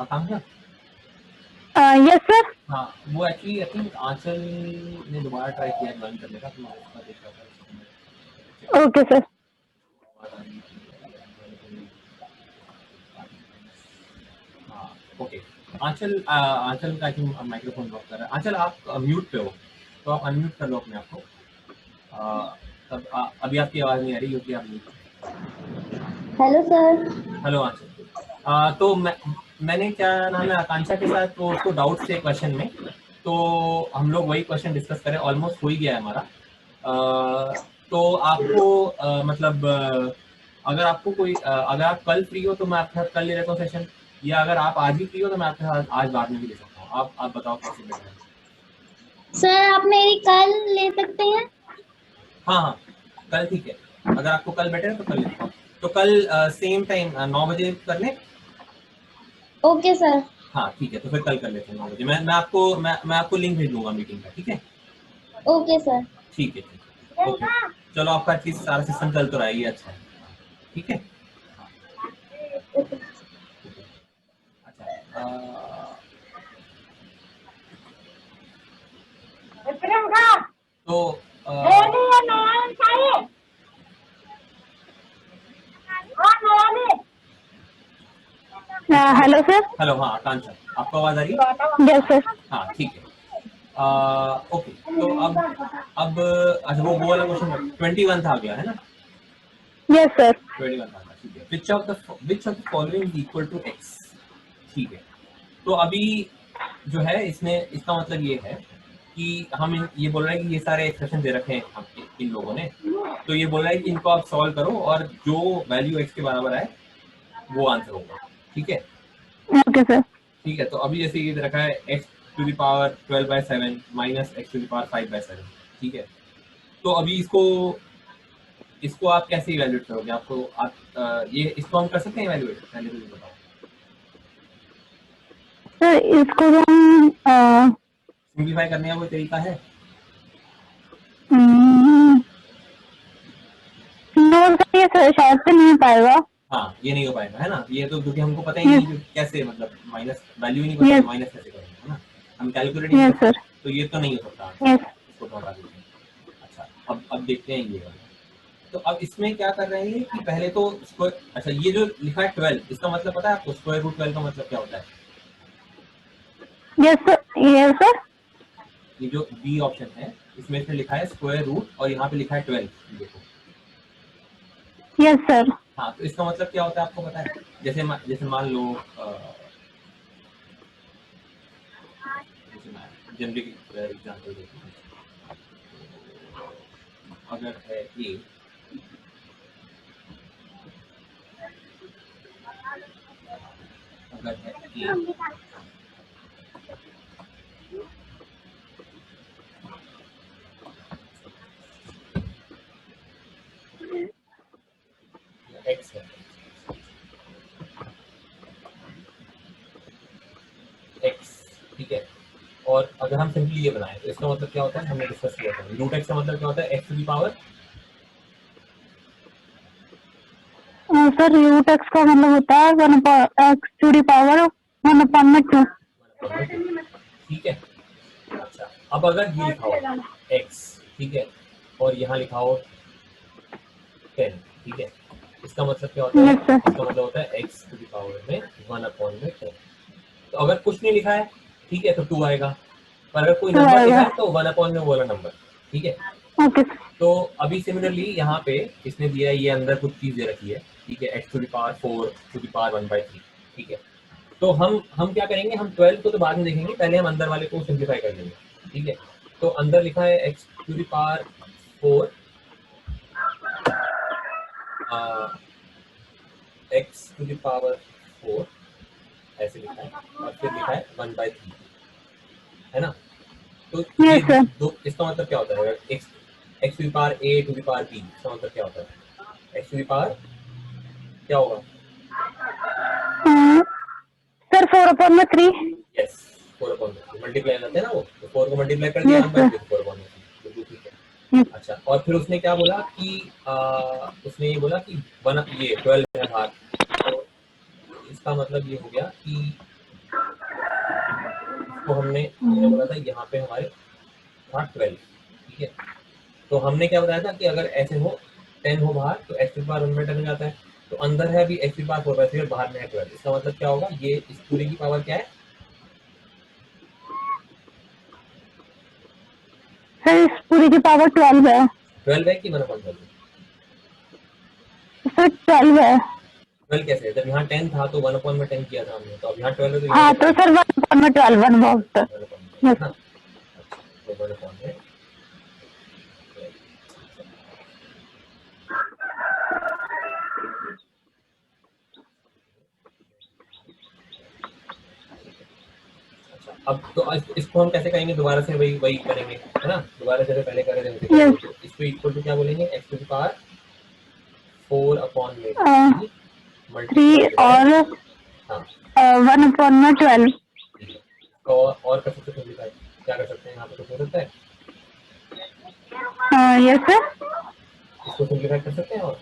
आकांक्षा। Yes sir. हाँ, वो एक्चुअली आई थिंक आंचल ने दोबारा ट्राई किया ज्वाइन करने का, तो मैं उसका देख रहा था। Okay sir. हाँ ओके। आंचल आंचल का आई थिंक माइक्रोफोन वर्क कर रहा है। आंचल आप म्यूट पे हो, तो आप अनम्यूट कर लो अपने आप को। तब अभी आपकी आवाज़ नहीं आ रही क्योंकि आप म्यूट। Hello sir. हेलो आंचल। तो मैंने क्या नाम है आकांक्षा के साथ तो उसको डाउट्स थे क्वेश्चन में, तो हम लोग वही क्वेश्चन डिस्कस करें, ऑलमोस्ट हो ही गया है हमारा। तो आपको मतलब अगर आपको कोई अगर आप कल फ्री हो तो मैं आपके साथ कल ले लेता हूँ सेशन, या अगर आप आज ही फ्री हो तो मैं आपके साथ आज बाद में भी ले सकता हूँ। आप बताओ कैसे बेटर है। सर आप मेरी कल ले सकते हैं? हाँ हाँ, कल ठीक है। अगर आपको कल बेटर है तो कल लेता हूँ। तो कल सेम टाइम 9 बजे कर लें। Okay sir. हाँ ठीक है, तो फिर कल कर लेते हैं 9 बजे। मैं आपको लिंक भेज दूंगा मीटिंग का, ठीक है। Okay sir. ठीक है ठीक है, ओके। चलो आपका एटलीस्ट सारा सिस्टम चल तो रहा है, ये अच्छा है। ठीक है। अच्छा तो हेलो सर। हेलो, हाँ आकांक्षा, आपको आवाज आ रही है? Yes sir. हाँ ठीक है। ओके, तो अब अच्छा वो वाला क्वेश्चन 21 था गया है ना? Yes sir. 21 था, ठीक है। Which of the following equal to x? ठीक है। तो अभी जो है इसमें इसका मतलब ये है कि हम ये बोल रहे हैं कि ये सारे एक्सप्रेशन दे रखे हैं इन लोगों ने, तो ये बोल रहा है कि इनको आप सॉल्व करो और जो वैल्यू एक्स के बराबर आए वो आंसर होगा। ठीक है। Okay sir. ठीक है, तो अभी जैसे ये दे रखा है x to the power 12/7 minus x to the power 5/7। ठीक है। तो अभी इसको इसको आप कैसे इवेल्युएट करोगे? आपको ये इसको हम कर सकते हैं इवेल्युएट? पहले तो ये बताओ। सर इसको तो हम सिंप्लीफाई करने का कोई तरीका है? नो सर, ये सर शायद से नहीं हो पाएगा। हाँ, ये नहीं हो पाएगा है ना, ये तो क्योंकि हमको पता ही नहीं है कि कैसे, मतलब माइनस वैल्यू ही नहीं पता, यस माइनस कैसे करेंगे, है ना? हम कैलकुलेट ही नहीं यस करते, सर। तो ये तो नहीं हो सकता। यस। इसको तो हटा देते हैं। अच्छा, अब देखते हैं ये वाला। तो अब इसमें क्या कर रहे हैं कि पहले तो स्क्वायर, अच्छा ये जो लिखा है 12, इसका मतलब पता है आपको? स्क्वायर रूट 12 का मतलब क्या होता है? Yes sir. Yes sir. ये जो बी ऑप्शन है इसमें इसने लिखा है स्क्वायर रूट और यहाँ पे लिखा है 12, देखो। Yes sir. हाँ, तो इसका मतलब क्या होता है आपको पता है? जैसे मान लो जनरिक एग्जाम्पल देते हैं। अगर है ए, अगर है ए एक्स है, एक्स, ठीक है। और अगर हम सिंपली ये बनाए तो इसका मतलब क्या होता है? हमने डिस्कस किया था, रूट एक्स का मतलब क्या होता है? X to the power. Sir root x का मतलब होता है 1/(x⁴1/2)। ठीक है। अच्छा, अब अगर ये लिखा हो एक्स, ठीक है, और यहाँ लिखा हो 10, ठीक है, इसका मतलब क्या होता है? Yes sir. इसका मतलब होता है एक्स टू दी पावर में 1/10। तो अगर कुछ नहीं लिखा है, ठीक है, तो 2 आएगा। पर अगर कोई 2 नंबर लिखा आएगा। है तो 1/में वो वाला नंबर, ठीक है। ओके। तो अभी सिमिलरली यहाँ पे इसने दिया है, ये अंदर कुछ चीज दे रखी है, ठीक है, x to the power 4 to the power 1/3, ठीक है। तो हम क्या करेंगे? हम 12 को तो बाद में देखेंगे, पहले हम अंदर वाले को सिंप्लीफाई कर लेंगे, ठीक है। तो अंदर लिखा है x to the power 4, x to the power 4 ऐसे लिखा है, और फिर लिखा है 1/3, है ना। तो ये यस सर। दो, इसका मतलब क्या होता है? अगर x x to the power a to the power b, इसका मतलब क्या होता है? एक्स टू दी पावर क्या होगा? सर 4/3। यस, 4/3 मल्टीप्लाई करते हैं ना वो, तो 4 को मल्टीप्लाई कर दिया यस सर। 1/3, 4/3, बिल्कुल ठीक है। अच्छा, और फिर उसने क्या बोला कि उसने ये बोला कि ये 12 है बाहर, तो इसका मतलब ये हो गया कि इसको हमने बोला था यहाँ पे हमारे था 12, ठीक है। तो हमने क्या बताया था कि अगर ऐसे हो 10 हो बाहर तो एक्स की पावर 1/10 हो जाता है। तो अंदर है अभी एक्स की पावर 4/3 और बाहर में है 12, इसका मतलब क्या होगा? ये इस पूरे की पावर क्या है? सर इस पूरी की पावर 12 है। 12 है कि 1/12? सर 12 है। 12 कैसे है? जब यहाँ 10 था तो 1/10 किया था हमने, तो अब यहाँ 12 है तो यहाँ हाँ क्या तो करेंगे? सर 1/12 1 बहुत। 1/12 है यस। ना। अच्छा, तो 1/12। अच्छा, अब तो इसको हम कैसे करेंगे? दोबारा से वही वही करेंगे, है ना। दोबारा जैसे पहले करे थे वैसे करेंगे। यस। तो इसको इक्वल टू क्या बोलेंगे? एक्स टू द पावर 4/में 3 3 मल्टीप्लाई बाय, और हाँ 1/12। ठीक है। तो और कर सकते सिंप्लीफाई, क्या कर सकते हैं? यहाँ पे कुछ हो सकता है, यस सर। इसको सिंप्लीफाई कर सकते हैं। और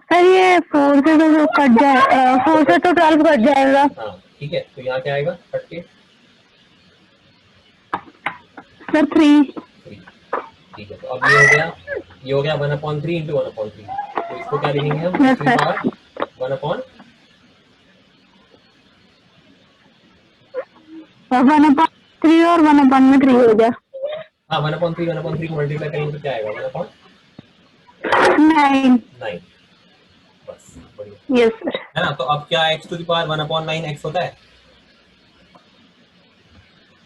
सर ये 4 से तो कट जाए, 4 से तो 12 कट जाएगा। हाँ ठीक है, तो यहाँ क्या आएगा कट के? सर 3। 3, ठीक है। तो अब ये हो गया 1/3 इंटू 1/3। तो इसको क्या लिखेंगे हम? यस एक्स की सर। पावर 1/, 1/3 और 1/3 हो गया हाँ 1/3, 1/3 को मल्टीप्लाई करेंगे तो क्या आएगा? 9। 1/9, बस बढ़िया, यस सर। है ना। तो अब क्या x to the power 1/9 x होता है?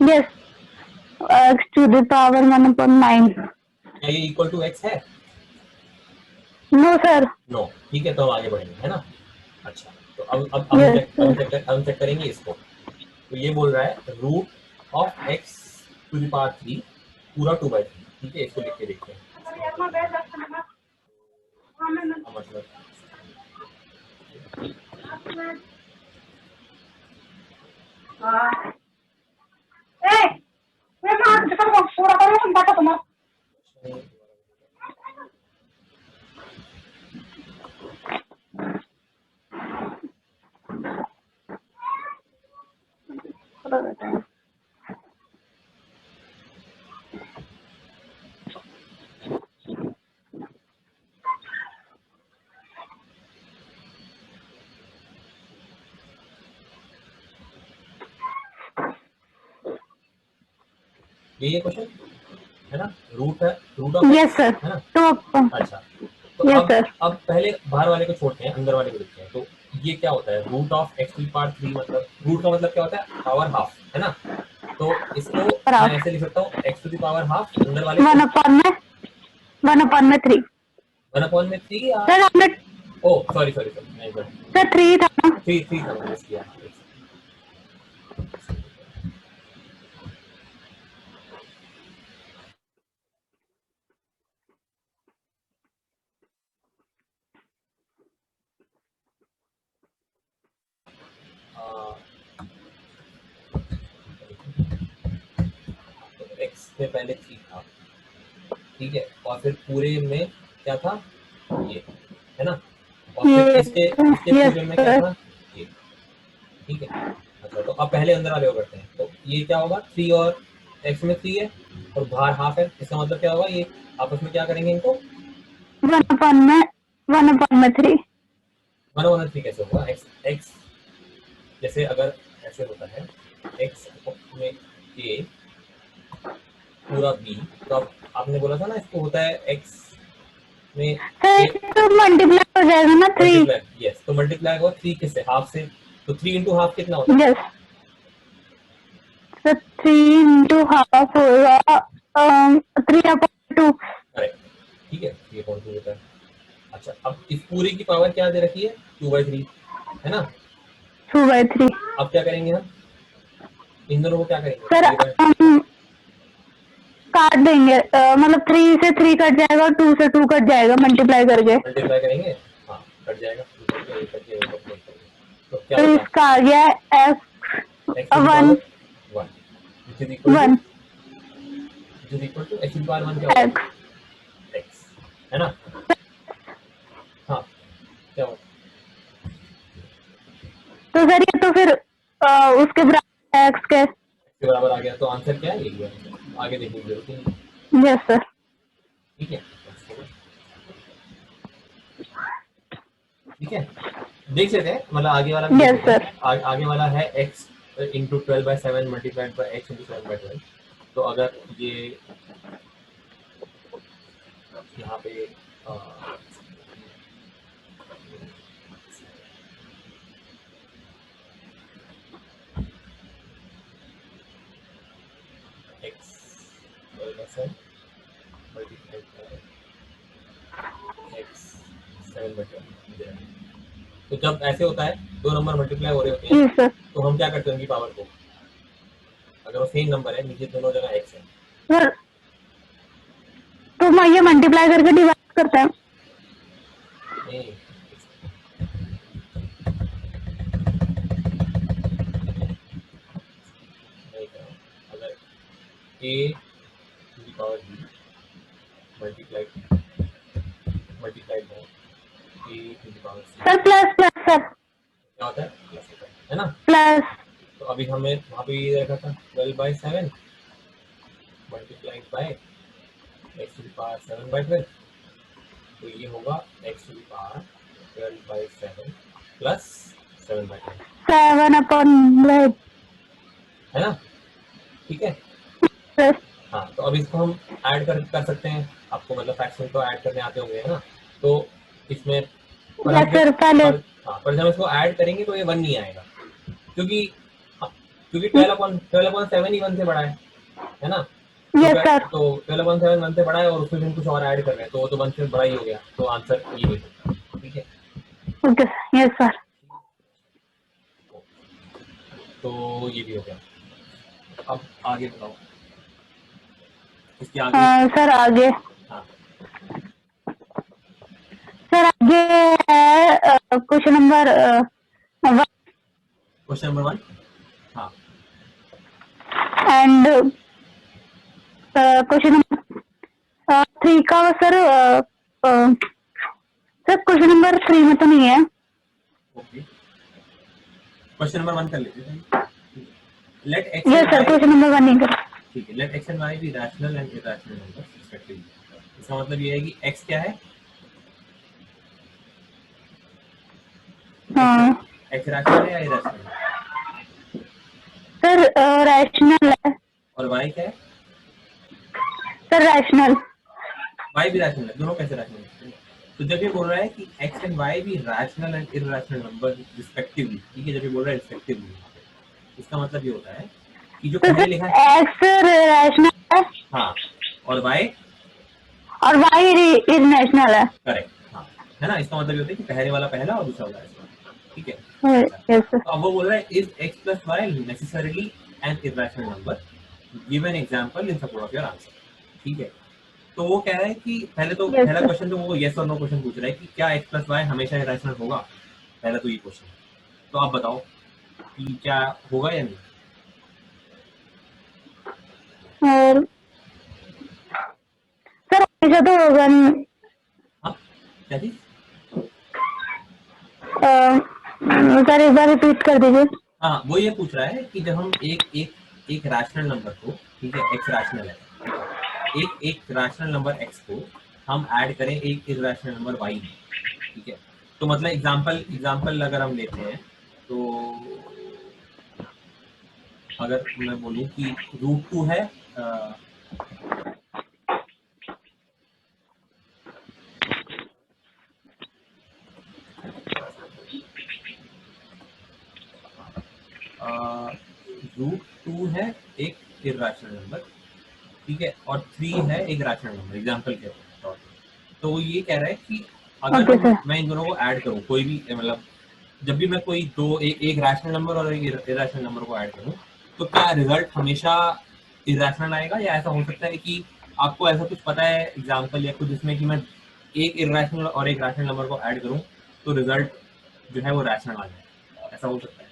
Yes x⁴ 1/9। क्या ये इक्वल टू एक्स है? No sir. नो, ठीक है। तो हम आगे बढ़ेंगे, है ना। अच्छा, तो अब हम यस चेक सर। चेक करेंगे इसको। तो ये बोल रहा है root of x to the power 3 पूरा 2/3, ठीक है। इसको लिख के देखते हैं मतलब। ये क्वेश्चन है ना, रूट है, रूट ऑफ यस सर। है ना। तो अच्छा, तो यस अब सर। पहले बाहर वाले को छोड़ते हैं, अंदर वाले को देखते हैं। तो ये क्या होता है, root of x to the power 3, मतलब रूट का मतलब क्या होता है, पावर हाफ, है ना। तो इसको मैं ऐसे लिख सकता हूँ, x to the power half, अंदर वाले को 1/3। 1/3 या सर आपने ओ सॉरी सॉरी सॉरी, नहीं सर, सर 3 था ना। 3 था, मैंने मिस किया। एक्स में पहले 3 था, ठीक है, और फिर पूरे में क्या था, ये, है ना। और फिर इसके इसके यस पूरे में क्या सर। था, ये, ठीक है। अच्छा, तो अब पहले अंदर वाले को करते हैं। तो ये क्या होगा, 3 और एक्स में 3 है और बाहर हाफ है, इसका मतलब क्या होगा, ये आपस में क्या करेंगे इनको, 1/3। 1/3 कैसे होगा, एक्स एक्स जैसे अगर ऐसे होता है, एक्स में ए पूरा बी, तो अब आपने बोला था ना इसको होता है एक्स में सर ए तो मल्टीप्लाई हो जाएगा ना 3। मल्टीप्लाई, यस, तो मल्टीप्लाई होगा 3 किससे, हाफ से। तो 3 इंटू हाफ कितना होता है, यस सर। 3 इंटू हाफ होगा 3/2। करेक्ट, ठीक है, ये कौन सी होता है। अच्छा, अब इस पूरी की पावर क्या दे रखी है, 2/3, है ना। 2/3। अब क्या करेंगे हम, इन दोनों को क्या करेंगे, सर हम काट देंगे, मतलब 3 से 3 कट जाएगा और 2 से 2 कट जाएगा मल्टीप्लाई करके। मल्टीप्लाई करेंगे, हाँ कट जाएगा, कट के, कट के, कट के, तो क्या तो होगा, इसका आ गया x to the 1 power 1 which is equal to 1 x to the power 1 क्या होगा, एक्स। एक्स, है ना। हाँ, क्या होगा, तो सर ये तो फिर उसके बराबर है एक्स के। के बराबर आ गया, तो आंसर क्या है, यही है, आगे देखने की जरूरत नहीं, यस सर। ठीक है। ठीक है, देख लेते हैं, मतलब आगे वाला भी देख यस लेते सर। हैं। आगे वाला है x into 12/7 multiplied by x into 7/12। तो अगर ये यहाँ पे एक्स 12/7 मल्टीप्लाइड बाई एक्स 7/12, तो जब ऐसे होता है, दो नंबर मल्टीप्लाई हो रहे होते हैं, यस सर। तो हम क्या करते हैं उनकी पावर को, अगर वो सेम नंबर है, नीचे दोनों जगह एक्स है, सर तो मैं ये मल्टीप्लाई करके डिवाइड करते हैं। नहीं, नहीं करो। अगर a to the power b multiplied multiplied by a to the power c, sir plus plus sir क्या होता है, प्लस होता है ना। प्लस। तो अभी हमें वहाँ पे ये रखा था 12/7 multiplied by x to the power 7/12, तो ये होगा x to the power 12/7 plus 7/12, 7/12। है ना, ठीक है। सर हाँ, तो अब इसको हम ऐड कर सकते हैं, आपको मतलब फ्रैक्शन को ऐड करने आते होंगे, है ना। तो इसमें पर हम यस सर पहले। पर हाँ, पर जब हम इसको ऐड करेंगे तो ये 1 नहीं आएगा, क्योंकि हाँ, क्योंकि 12/7 ही 1 से बड़ा है ना। तो यस सर। तो 12/7 1 से बड़ा है और उसमें हम कुछ और ऐड कर रहे हैं, तो वो तो 1 से बड़ा ही हो गया, तो आंसर ये भी होगा, ठीक है। Okay yes sir. तो ये भी हो गया। अब आगे बताओ, इसके आगे सर आगे। हाँ, सर आगे है क्वेश्चन नंबर क्वेश्चन नंबर 1, हाँ एंड क्वेश्चन नंबर 3 का सर सर क्वेश्चन नंबर 3 में तो नहीं है। ओके, क्वेश्चन नंबर 1 कर लेते हैं। Let x yes and sir y, question number 1 नहीं कर। ठीक है, let x and y be rational and irrational numbers respectively. इसका मतलब ये है कि एक्स क्या है, हाँ एक्स रैशनल है या इरैशनल है, सर रैशनल है। और वाई क्या है, सर रैशनल। वाई भी रैशनल है, दोनों कैसे रैशनल है? तो जब ये बोल रहा है कि एक्स एंड वाई भी rational and irrational number respectively, ठीक है, जब ये बोल रहा है रिस्पेक्टिवली, इसका मतलब ये होता है कि जो तो पहले सर लिखा है, एक्स रैशनल है हाँ, और वाई और वाई इररेशनल है। करेक्ट, हाँ, है ना, इसका मतलब ये होता है कि पहले वाला पहला और दूसरा वाला ऐसा, ठीक है। अच्छा, यस सर। तो अब वो बोल रहा है is x plus y necessarily an irrational number, give an example in support of your answer, ठीक है। तो वो कह रहा है कि पहले तो यस पहला सर। क्वेश्चन तो वो यस और नो क्वेश्चन पूछ रहा है कि क्या एक्स प्लस वाई हमेशा इरैशनल होगा, पहला तो ये क्वेश्चन है। तो आप बताओ कि क्या होगा या नहीं। और सर हमेशा तो होगा नहीं। हाँ, क्या चीज? सर एक बार रिपीट कर दीजिए। हाँ, वो ये पूछ रहा है कि जब हम एक रैशनल नंबर को, ठीक है, एक्स रैशनल है, एक रैशनल नंबर एक्स को हम ऐड करें एक इरैशनल नंबर वाई में, ठीक है। तो मतलब एग्जांपल अगर हम लेते हैं, तो अगर मैं बोलूँ कि √2 है, √2 है एक इरैशनल नंबर, ठीक है, और 3 है एक रैशनल नंबर, एग्जांपल के तौर पे। तो वो ये कह रहा है कि अगर ओके सर। मैं इन दोनों को ऐड करूं, कोई भी मतलब जब भी मैं कोई एक रैशनल नंबर और एक इरैशनल नंबर को ऐड करूं, तो क्या रिजल्ट हमेशा इरैशनल आएगा, या ऐसा हो सकता है कि आपको ऐसा कुछ पता है एग्जांपल या कुछ जिसमें कि मैं एक इरैशनल और एक रैशनल नंबर को ऐड करूं तो रिजल्ट जो है वो रैशनल आ जाए, ऐसा हो सकता है?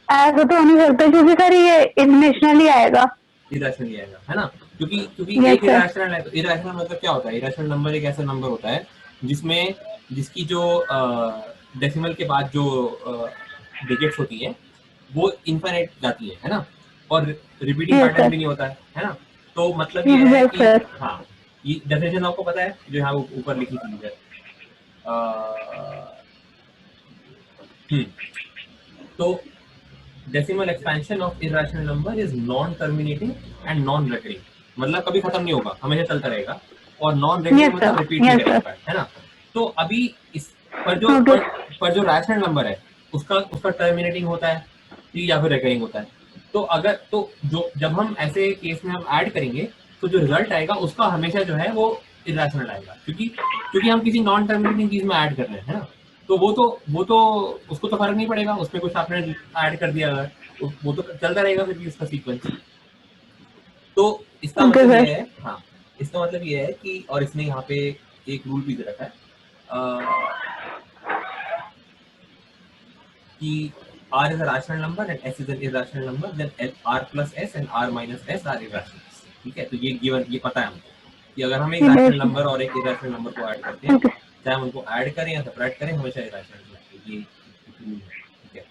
ऐसा तो नहीं सकता क्योंकि सर ये इंटरनेशनली आएगा। इरेशनल आएगा, है ना, क्योंकि यस एक सर। इरेशनल है, तो इरेशनल मतलब क्या होता है? इरेशनल नंबर एक ऐसा नंबर होता है जिसमें जिसकी जो डेसिमल के बाद जो डिजिट्स होती हैं वो इनफाइनाइट जाती है ना, और रिपीटिंग यस पैटर्न सर। भी नहीं होता है ना। तो मतलब ये है यस कि सर। हाँ, ये डेफिनेशन आपको पता है जो यहाँ ऊपर लिखी थी है। हम्म, तो decimal expansion of irrational number is non terminating and non recurring, मतलब कभी खत्म नहीं होगा, हमेशा चलता रहेगा, और नॉन रेकरिंग यस मतलब सर। रिपीट नहीं यस सर। करेगा, है ना। तो अभी इस ओके। पर जो रैशनल नंबर है उसका उसका टर्मिनेटिंग होता है, ठीक, या फिर रेकरिंग होता है। तो अगर तो जो जब हम ऐसे केस में हम ऐड करेंगे तो जो रिजल्ट आएगा उसका हमेशा जो है वो इरेशनल आएगा, क्योंकि हम किसी नॉन टर्मिनेटिंग चीज में ऐड कर रहे हैं, है ना। तो वो तो उसको तो फर्क नहीं पड़ेगा, उसमें कुछ आपने ऐड कर दिया अगर, वो तो चलता रहेगा फिर भी उसका सीक्वेंस। तो इसका ओके मतलब ये सर। है, हाँ, इसका मतलब ये है कि, और इसने यहाँ पे एक रूल भी दे रखा है कि R is a rational number and S is an irrational number, then R plus S and R minus S are irrationals, ठीक है। तो ये गिवन, ये पता है हमको कि अगर हम एक रैशनल नंबर और एक इरेशनल नंबर को ऐड करते हैं, ओके। चाहे हम उनको ऐड करें या सेपरेट करें, हमेशा इरेशनल है, ये रूल है, ठीक है।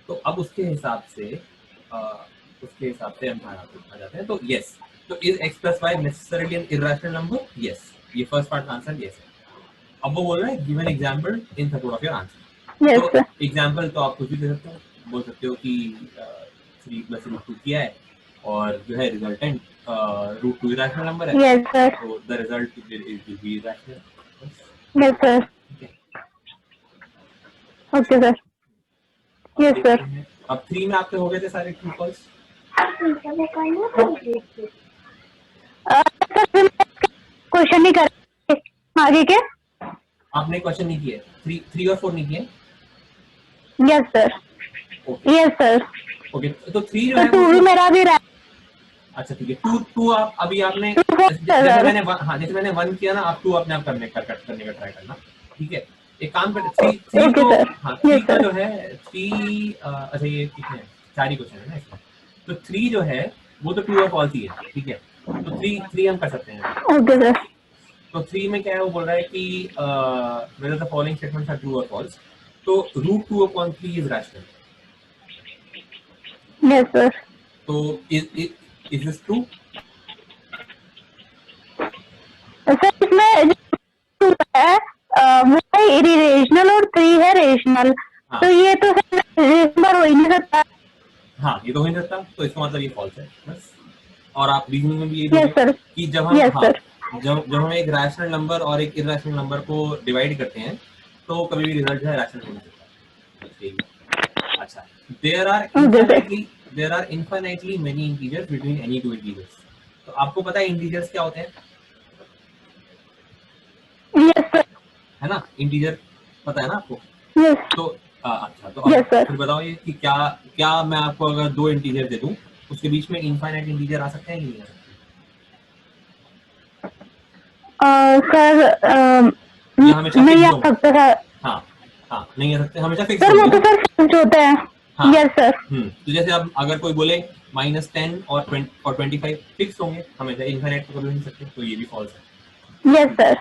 तो अब उसके हिसाब से हम आ जाते हैं। तो यस, तो is x plus y necessarily an irrational number? Yes, ये फर्स्ट पार्ट का आंसर यस है। अब वो बोल रहा है give an example in support of your answer. Yes तो सर। एग्जांपल तो आप कुछ भी दे सकते हो, बोल सकते हो कि 3 + √2 किया है और जो है रिजल्टेंट √2 इरेशनल नंबर है, यस सर। तो the result will be irrational, yes sir. ठीक है। Okay sir. अब यस देखते सर। हैं, अब 3 में आपके हो गए थे सारे ट्रू फॉल्स। सर क्वेश्चन नहीं कर आगे के। आपने क्वेश्चन नहीं किए, 3 और 4 नहीं किए? Yes sir. Okay yes sir. Okay, तो 3 जो तो है टू वो भी तो, मेरा भी रहा। अच्छा ठीक है, 2 आप अभी आपने टू जैसे सर। मैंने हाँ, जैसे मैंने 1 किया ना, आप 2 अपने आप करने का ट्राई करना, ठीक है। एक काम करते, 3 ओके तो, सर। हाँ, यस 3 तो सर। जो है 3, अच्छा ये कितने हैं? 4 ही क्वेश्चन है ना इसमें। तो 3 जो है वो तो ट्रू और फॉल्स ही है, ठीक है। तो 3 हम कर सकते हैं अभी। Okay sir. तो 3 में क्या है, वो बोल रहा है कि whether the following statements are true or false, तो √2/3 is rational, यस सर। तो is this true? सर इसमें जो है वो है इरेशनल और 3 है रेशनल। हाँ तो ये तो सर रेशनल हो ही नहीं सकता। हाँ, ये तो हो नहीं सकता, तो इसका मतलब ये फॉल्स है बस। और आप रीजनिंग में भी यही यस दोगे सर, कि जब हम यस हाँ सर, जब हम एक रैशनल नंबर और एक इरेशनल नंबर को डिवाइड करते हैं तो कभी भी रिजल्ट जो है रैशनल हो नहीं सकता। अच्छा, okay sir, there are infinitely many integers between any two integers. तो आपको पता है इंटीजर्स क्या होते हैं, यस सर, है ना? इंटीजर पता है ना आपको? यस, तो अच्छा, तो अब यस सर। फिर बताओ ये कि क्या क्या मैं आपको अगर दो इंटीजर दे दूं उसके बीच में इनफाइनाइट इंटीजर आ सकते हैं कि नहीं आ सकते? सर ये हमेशा नहीं फिक्स्ड आ होंगे। सकता सर। हाँ हाँ, नहीं आ सकते, हमेशा फिक्स्ड सर वो होंगे तो ना। सर फिक्स्ड होता है। हाँ, यस सर, तो जैसे अब अगर कोई बोले -10 और 20 और 25 फिक्स होंगे, हमेशा इनफाइनाइट तो कभी नहीं सकते, तो ये भी फॉल्स है। यस ठीक है, सर,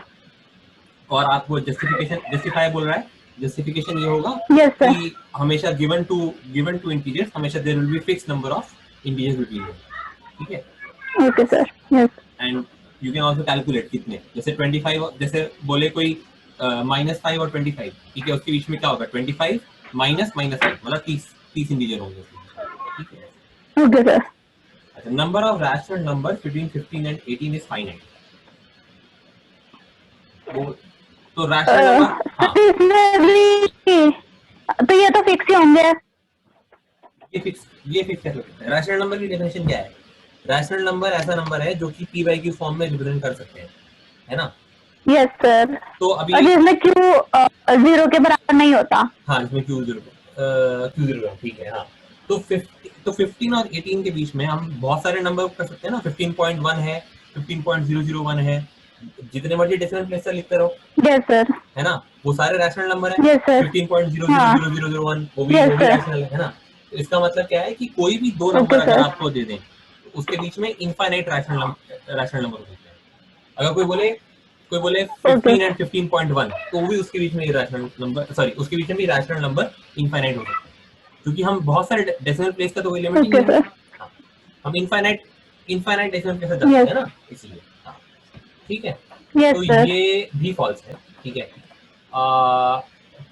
और आपको जस्टिफाई बोल रहा है, जस्टिफिकेशन ये होगा यस सर, कि हमेशा गिवन टू इंटीजर्स हमेशा there will be fix number of integers between them. ठीक है, okay sir, yes, and you can also calculate कितने, जैसे 25, जैसे बोले कोई -5 और 25, ठीक है, उसके बीच में क्या होगा, 25 माइनस -5 मतलब 30 इंटीजर होंगे उसके बीच में। ठीक है, ओके सर, अच्छा, number of rational numbers between 15 and 18 is finite. वो तो रैशनल नंबर, हाँ, सर इसमें भी तो ये तो फिक्स ही होंगे। ये फिक्स कैसे होता है? रैशनल नंबर की डेफिनेशन क्या है? रैशनल नंबर ऐसा नंबर है जो कि पी बाई क्यू फॉर्म में रिप्रेजेंट कर सकते हैं, है ना? यस सर, तो और अभी जिसमें क्यू 0 के बराबर नहीं होता। हाँ, इसमें क्यू जीरो, ठीक है, हाँ। तो 15 और 18 के बीच में हम बहुत सारे नंबर कर सकते हैं ना, 15.1 है, 15.001 है, जितने मर्जी डेसिमल प्लेस से लिखते रहो, यस सर, है ना? वो सारे रैशनल नंबर है। यस सर, हाँ, 15.0000001 यस वो भी सर, रैशनल है ना? तो इसका मतलब क्या है कि कोई भी दो ओके नंबर अगर सर, आपको दे दें तो उसके बीच में इनफाइनाइट रैशनल नंबर हो सकते हैं। अगर कोई बोले ओके, 15 एंड 15.1 तो वो भी उसके बीच में रैशनल नंबर, सॉरी, उसके बीच में भी रैशनल नंबर इनफाइनाइट हो सकते हैं, क्योंकि हम बहुत सारे डेसिमल प्लेस का तो कोई लिमिट ही ओके नहीं है। सर, हाँ, हम इनफाइनाइट डेसिमल प्लेस जा यस, सकते हैं ना, इसलिए। हाँ, ठीक है, यस तो सर, ये भी फॉल्स है। ठीक है, आ,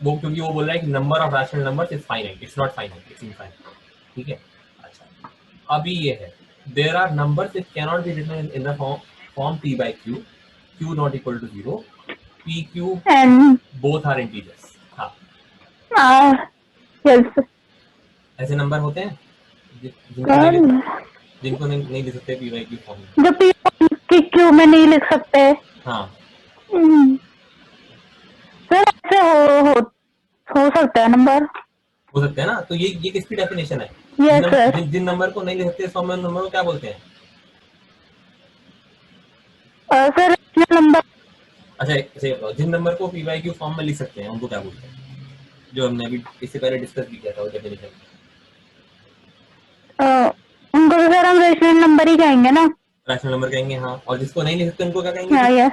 वो क्योंकि वो बोल रहा है कि number of rational numbers is finite, it's not finite, it's infinite. ठीक है, अच्छा, अभी ये है, there are numbers it can not be written in the form p by q, q not equal to 0, p q and both are integers। हाँ, yes ऐसे number होते हैं जिनको नहीं सर, नहीं लिख सकते p by q फॉर्म में। जो पी की क्यू में नहीं लिख सकते। हाँ, हम्म, सर ऐसे हो सकता है नंबर। हो सकते हैं ना, तो ये किसकी डेफिनेशन है? यस सर, जिन नंबर को नहीं लिख सकते फॉर्म में, नंबर को क्या बोलते हैं? सर रैशनल नंबर, अच्छा, ऐसे बताओ, जिन नंबर को p by q फॉर्म में लिख सकते हैं उनको क्या बोलते हैं? जो हमने अभी इससे पहले डिस्कस भी किया था वो डेफिनेशन। उनको तो सर हम रैशनल नंबर ही कहेंगे ना। रैशनल नंबर कहेंगे, हाँ, और जिसको नहीं लिख सकते उनको क्या कहेंगे हाँ फिर? यस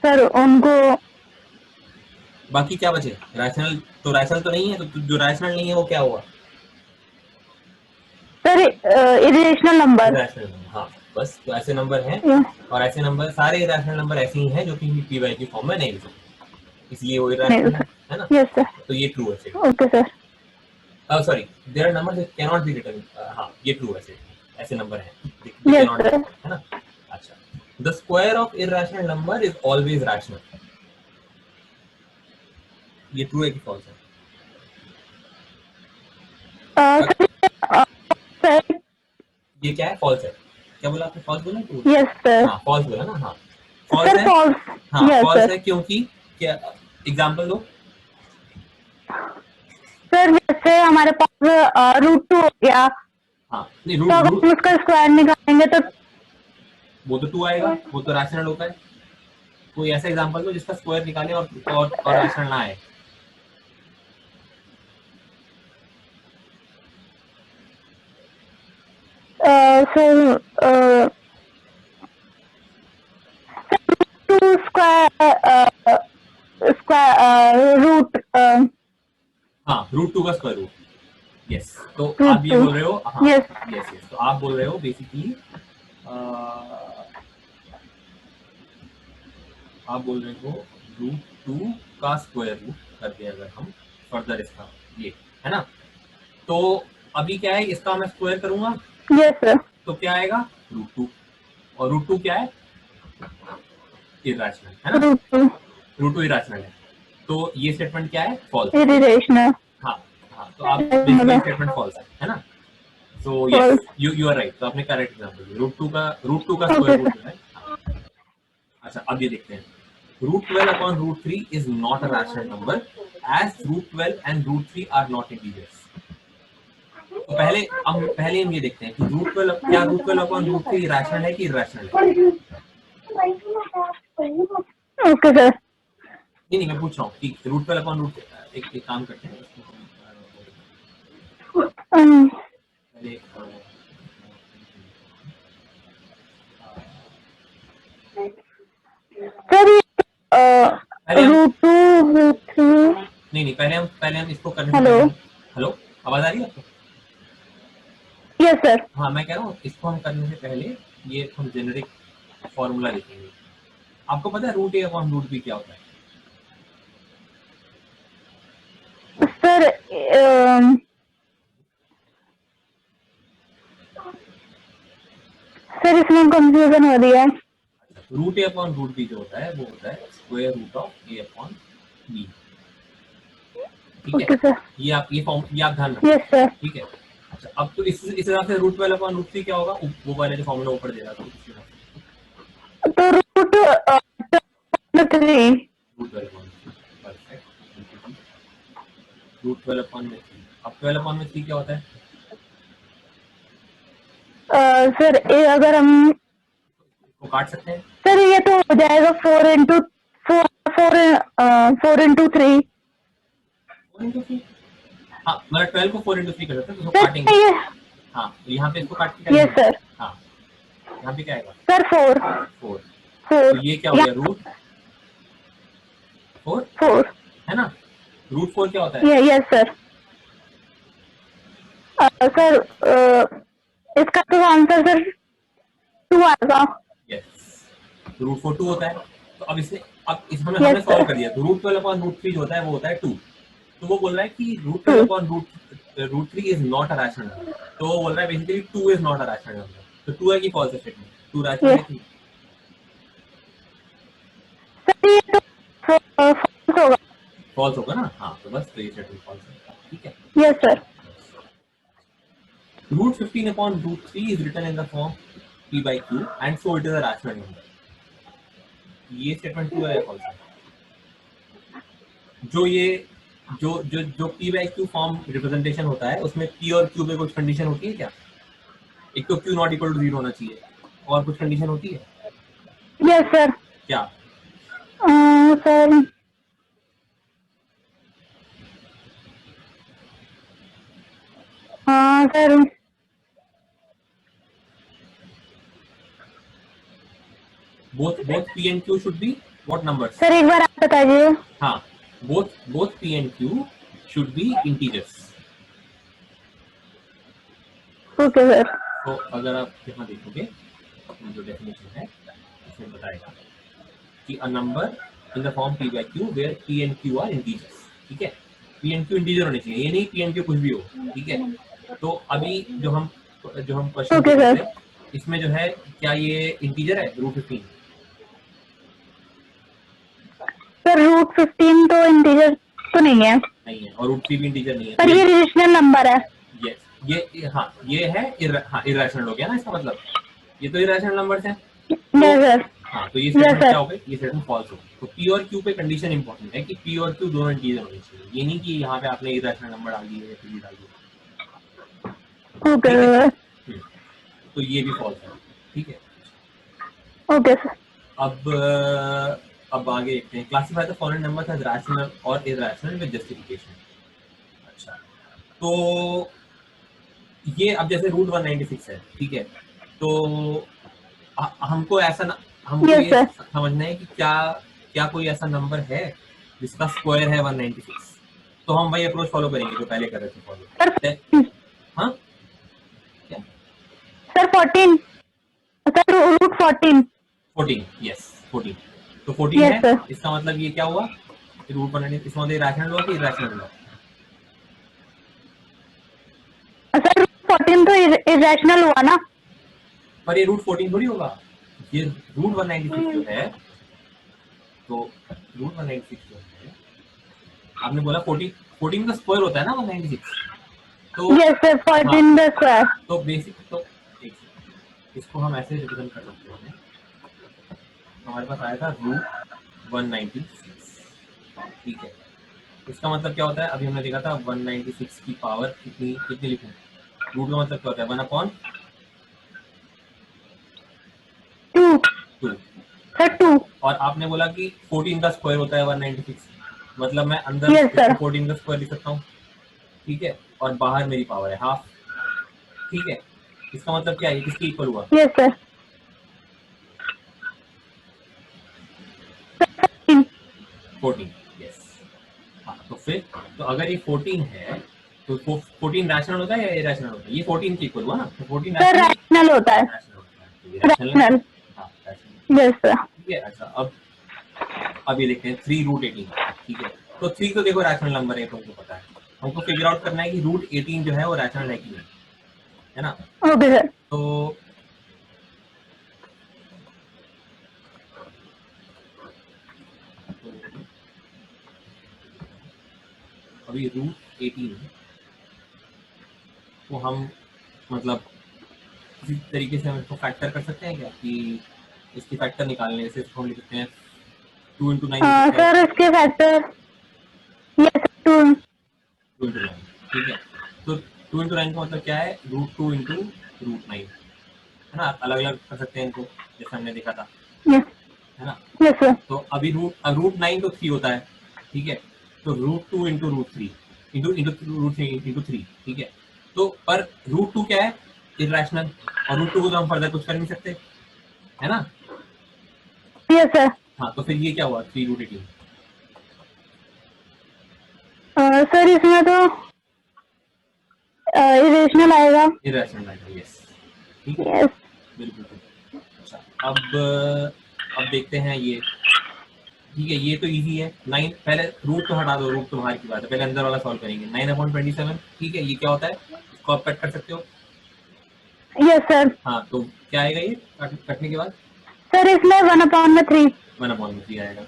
सर, उनको बाकी क्या बचे? रैशनल तो नहीं है, तो जो रैशनल नहीं है वो क्या हुआ? Sir irrational number. Irrational number, हाँ, बस, तो ऐसे नंबर हैं, और ऐसे नंबर सारे इरेशनल नंबर ऐसे ही हैं जो कि पी बाई क्यू फॉर्म में नहीं लिख सकते, इसलिए वो नहीं इरेशनल है ना? यस सर, तो ये ट्रू है फिर। Okay sir, sorry, there are numbers that can not be written, हाँ, ये ट्रू है फिर, ऐसे नंबर हैं they can yes not be sir, written, है ना? अच्छा, the square of irrational number is always rational, ये ट्रू है कि फॉल्स है? सर ये क्या है, फॉल्स है? क्या बोला आपने, फॉल्स बोला ट्रू? यस सर, हाँ, फॉल्स बोला ना, हाँ, फॉल्स सर है। फॉल्स, हाँ, यस फॉल्स सर, है क्योंकि क्या, एग्जांपल दो। सर जैसे हमारे पास √2 हो गया, हाँ, नहीं, तो रूट अगर रूट हम उसका स्क्वायर निकालेंगे तो वो तो 2 आएगा, वो तो रैशनल होता है। कोई ऐसा एग्जांपल दो जिसका स्क्वायर निकाले और रैशनल ना आए। सर टू स्क्वायर रूट हाँ, √2 का स्क्वायर रूट, यस। तो आप ये √2 बोल रहे हो, हाँ, यस यस यस, तो आप बोल रहे हो बेसिकली, आप बोल रहे हो √2 का स्क्वायर रूट करके अगर हम फर्दर इसका, ये है ना, तो अभी क्या है, इसका मैं स्क्वायर करूंगा यस सर। तो क्या आएगा √2, और √2 क्या है, इरेशनल है ना, √2 इरेशनल है, तो ये स्टेटमेंट क्या है, फॉल्स। इरेशनल। हाँ हाँ, तो आप बेसिकली स्टेटमेंट फॉल्स है ना, so yes you are right, तो आपने करेक्ट एग्जांपल, √2 का स्क्वायर रूट जो है। अच्छा अब ये देखते हैं, √12 upon √3 is not a rational number as √12 and √3 are not integers। तो पहले हम ये देखते हैं कि √12 upon √3 रैशनल है कि इरेशनल है। Okay sir. नहीं मैं पूछ रहा हूँ कि √12 upon √3 एक काम करते हैं, पहले सर √2 √3। नहीं पहले हम इसको करने से हेलो पहले, हेलो आवाज आ रही है आपको? Yes sir. हाँ मैं कह रहा हूँ इसको हम करने से पहले ये हम जेनेरिक फॉर्मूला लिखेंगे। आपको पता है √a upon √b क्या होता है? सर सर इसमें कंफ्यूजन हो रही है। √a upon √b जो होता है वो होता है square root of a upon b, ठीक है? Okay sir. ये आप ध्यान रखो, यस सर। ठीक है? अच्छा अब तो इस हिसाब से √12 upon √3 क्या होगा, वो वाले जो फॉर्मूला ऊपर दे रहा था उस हिसाब से तो √3। √12 upon √3, परफेक्ट। √12 upon √3, अब 12 upon √3 क्या होता है? सर अगर हम इसको काट सकते हैं? सर ये तो हो जाएगा 4 into 3। 4 into 3, हाँ मतलब 12 को 4 into 3 कर सकते हैं, तो सर काटेंगे। ये हाँ तो यहाँ पे इसको काट के क्या यस लिखेंगे? सर। हाँ यहाँ पे क्या आएगा, सर 4 4। 4 तो ये क्या हो गया, √4 है ना, √4 क्या होता है? Yes sir. सर इसका तो आंसर सर 2 आएगा। यस, √4 2 होता है। तो अब इसमें Yes, हमने सॉल्व sir. कर दिया, तो √12 upon √3 जो होता है वो होता है 2। तो वो बोल रहा है कि √12 upon √3 is not a rational number, तो वो बोल रहा है basically 2 is not a rational number. तो 2 है कि फॉल्स है स्टेटमेंट, 2 रैशनल है कि सर ये तो false होगा। फॉल्स होगा ना? हाँ तो बस, तो ये स्टेटमेंट फॉल्स है, ठीक है? Yes sir. √15 upon √3 is written in the form p by q and so it is a rational number। ये स्टेटमेंट ट्रू है या फॉल्स है? जो p by q form representation होता है उसमें p और q पे कुछ कंडीशन होती है क्या? एक तो q नॉट इक्वल टू 0 होना चाहिए, और कुछ कंडीशन होती है यस सर। क्या? सर हाँ sir both p and q should be what numbers? Sir एक बार आप बताइए। हाँ both p and q should be integers। Okay sir. तो अगर आप यहाँ देखोगे जो डेफिनेशन है इसमें बताएगा कि a number in the form p by q where p and q are integers, ठीक है? p and q इंटीजर होने चाहिए, ये नहीं p and q कुछ भी हो, ठीक है? तो अभी जो हम क्वेश्चन ओके देख रहे सर। थे इसमें जो है क्या ये इंटीजर है √15? सर √15 तो इंटीजर तो नहीं है, नहीं है, और √3 भी इंटीजर नहीं है, पर ये रेशनल नंबर है। ये हाँ ये है इरेशनल हो गया ना, इसका मतलब ये तो इरेशनल नंबर्स हैं। Yes sir. हाँ तो ये यस स्टेटमेंट क्या सर। हो गया, ये स्टेटमेंट फॉल्स हो गया। तो p और q पे कंडीशन इंपॉर्टेंट है कि p और q दोनों इंटीजर होने चाहिए, ये नहीं कि यहाँ पे आपने इरेशनल नंबर डाल दिए या कुछ भी डाल दिया, ओके ठीक है? सर। तो ये भी फॉल्स है, ठीक है? Okay sir. अब आगे देखते हैं, classify the following numbers as rational और इरेशनल विद जस्टिफिकेशन। अच्छा तो ये अब जैसे √196 है, ठीक है? तो हमको Yes, ये sir. समझना है कि क्या कोई ऐसा नंबर है जिसका स्क्वायर है 196, तो हम वही अप्रोच फॉलो करेंगे जो पहले कर रहे थे फॉलो। हाँ क्या? Sir 14 sir √14। 14, यस 14, तो 14 यस है, सर। इसका मतलब ये क्या हुआ, √196 इसका मतलब रैशनल हुआ कि इरेशनल हुआ? सर 14 तो इरेशनल हुआ ना। पर ये रूट 14 थोड़ी होगा, ये रूट 196 जो है, तो रूट 196 जो है, आपने बोला 14 का स्क्वायर होता है ना 196, तो यस सर, 14 द स्क्वायर। तो बेसिक तो एक इसको हम ऐसे रिप्रेजेंट कर सकते हैं, हमारे पास आया था रूट 196, ठीक है। इसका मतलब क्या होता है, अभी हमने देखा था 196 की पावर कितनी कितनी लिखूं, रूट का मतलब क्या होता है 1/2, सर 2। और आपने बोला कि 14 का स्क्वायर होता है 196, मतलब मैं अंदर Yes, sir. 14 का स्क्वायर लिख सकता हूँ, ठीक है, और बाहर मेरी पावर है हाफ, ठीक है। इसका मतलब क्या है, किसके इक्वल हुआ, यस सर। 14, यस। हाँ तो फिर तो अगर ये 14 है तो 14 रैशनल होता है या इरेशनल होता है, ये 14 के इक्वल हुआ ना, तो 14 सर रैशनल होता है। रैशनल होता है, तो ये रैशनल है। रैशनल। हाँ रैशनल, यस सर। ठीक है। अच्छा अब ये देखते हैं 3√18, ठीक है। तो 3 तो देखो रैशनल नंबर है, तुमको पता है, हमको फिगर आउट करना है कि √18 जो है वो रैशनल है कि नहीं, है ना। Okay sir. तो अभी √18 को हम मतलब किसी तरीके से हम इसको फैक्टर कर सकते हैं क्या, कि इसकी फैक्टर निकालने से इसको हम लिख सकते हैं 2 × 9, सर इसके फैक्टर, यस 2। 2 × 9, ठीक है। तो 2 × 9 का मतलब क्या है, √2 × √9, है ना, अलग अलग कर सकते हैं इनको, जैसे हमने देखा था, यस है ना। सर। तो अभी √9 तो 3 होता है, ठीक है, तो √2 × √3 √3 ठीक है। तो पर √2 क्या है, इरेशनल, और √2 को तो हम फर्दर कुछ कर नहीं सकते, है ना। Yes sir. हाँ तो फिर ये क्या हुआ 3√18, सर इसमें तो इरेशनल आएगा। इरेशनल आएगा, यस, ठीक है, यस। बिल्कुल ठीक। अच्छा अब देखते हैं ये, ठीक है, ये तो इजी है। 9 पहले रूट तो हटा दो, रूट तो बाहर की बात है, पहले अंदर वाला सॉल्व करेंगे। 9/27, ठीक है, ये क्या होता है, इसको आप कट कर सकते हो। Yes sir. हाँ तो क्या आएगा ये कटने के बाद, सर इसमें 1/3। 1/3 आएगा।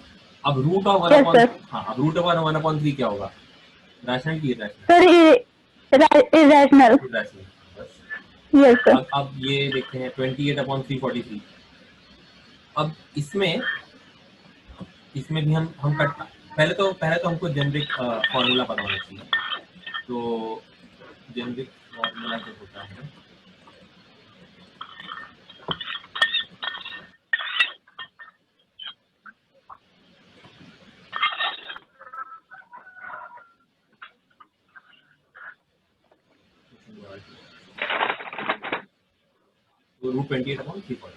अब root of one yes upon sir. हाँ अब रूट ऑफ 1/3 क्या होगा, रैशनल की इरेशनल, सर इरेशनल। इरेशनल, बस। Yes sir. अब ये देखते हैं 28/343। अब इसमें भी हम कट, पहले तो हमको जेनरिक फॉर्मूला पता होना चाहिए। तो जेनरिक फॉर्मूला जो होता है, तो √28/340।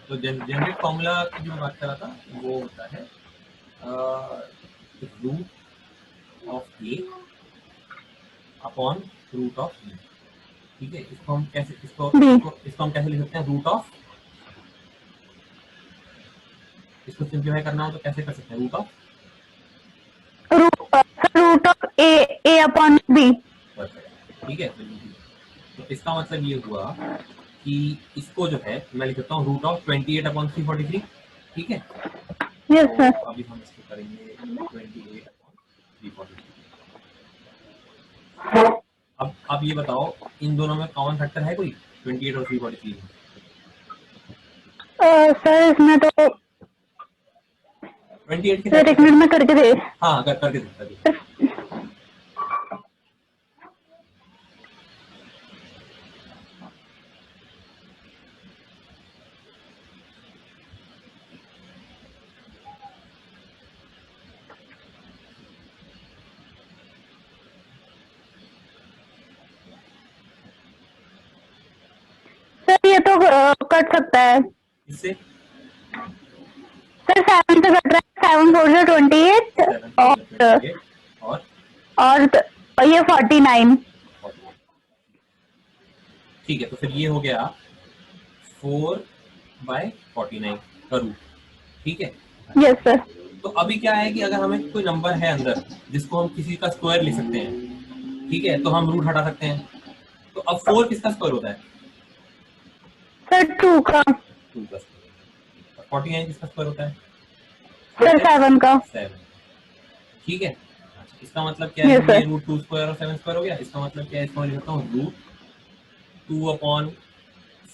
तो जेनरिक फॉर्मूला की जो मैं बात कर रहा था वो होता है root of a upon root of b, ठीक है। इसको हम कैसे हम कैसे लिख सकते हैं, इसको सिंप्लीफाई करना हो तो कैसे कर सकते हैं, root of, root of a upon b. ठीक है। तो इसका मतलब ये हुआ कि इसको जो है मैं लिख सकता हूँ √28/343, ठीक है। यस तो सर। अभी हम इसको करेंगे 28/343। अब ये बताओ, इन दोनों में कॉमन फैक्टर है कोई 28 और 343 में, सर इसमें तो 28 के सर एक फैक्टर, मिनट में करके दे। हाँ करके दे। सर ये तो कट सकता है। इससे सर 7 से कट रहा है, 7 4 से 28 और ये 49। ठीक है, तो फिर ये हो गया 4/49 का रूट, ठीक है। Yes sir. तो अभी क्या है कि अगर हमें कोई नंबर है अंदर जिसको हम किसी का स्क्वायर लिख सकते हैं, ठीक है, तो हम रूट हटा सकते हैं। तो अब 4 किसका स्क्वायर होता है? सर 2 का। 2 का स्क्वायर। 49 किसका स्क्वायर होता है? सर 7 का। 7। ठीक है। अच्छा, इसका मतलब क्या है? यस ये सर। रूट 2 स्क्वायर और 7 स्क्वायर हो गया। इसका मतलब क्या है? इसको मैं लिखता हूँ रूट 2 अपॉन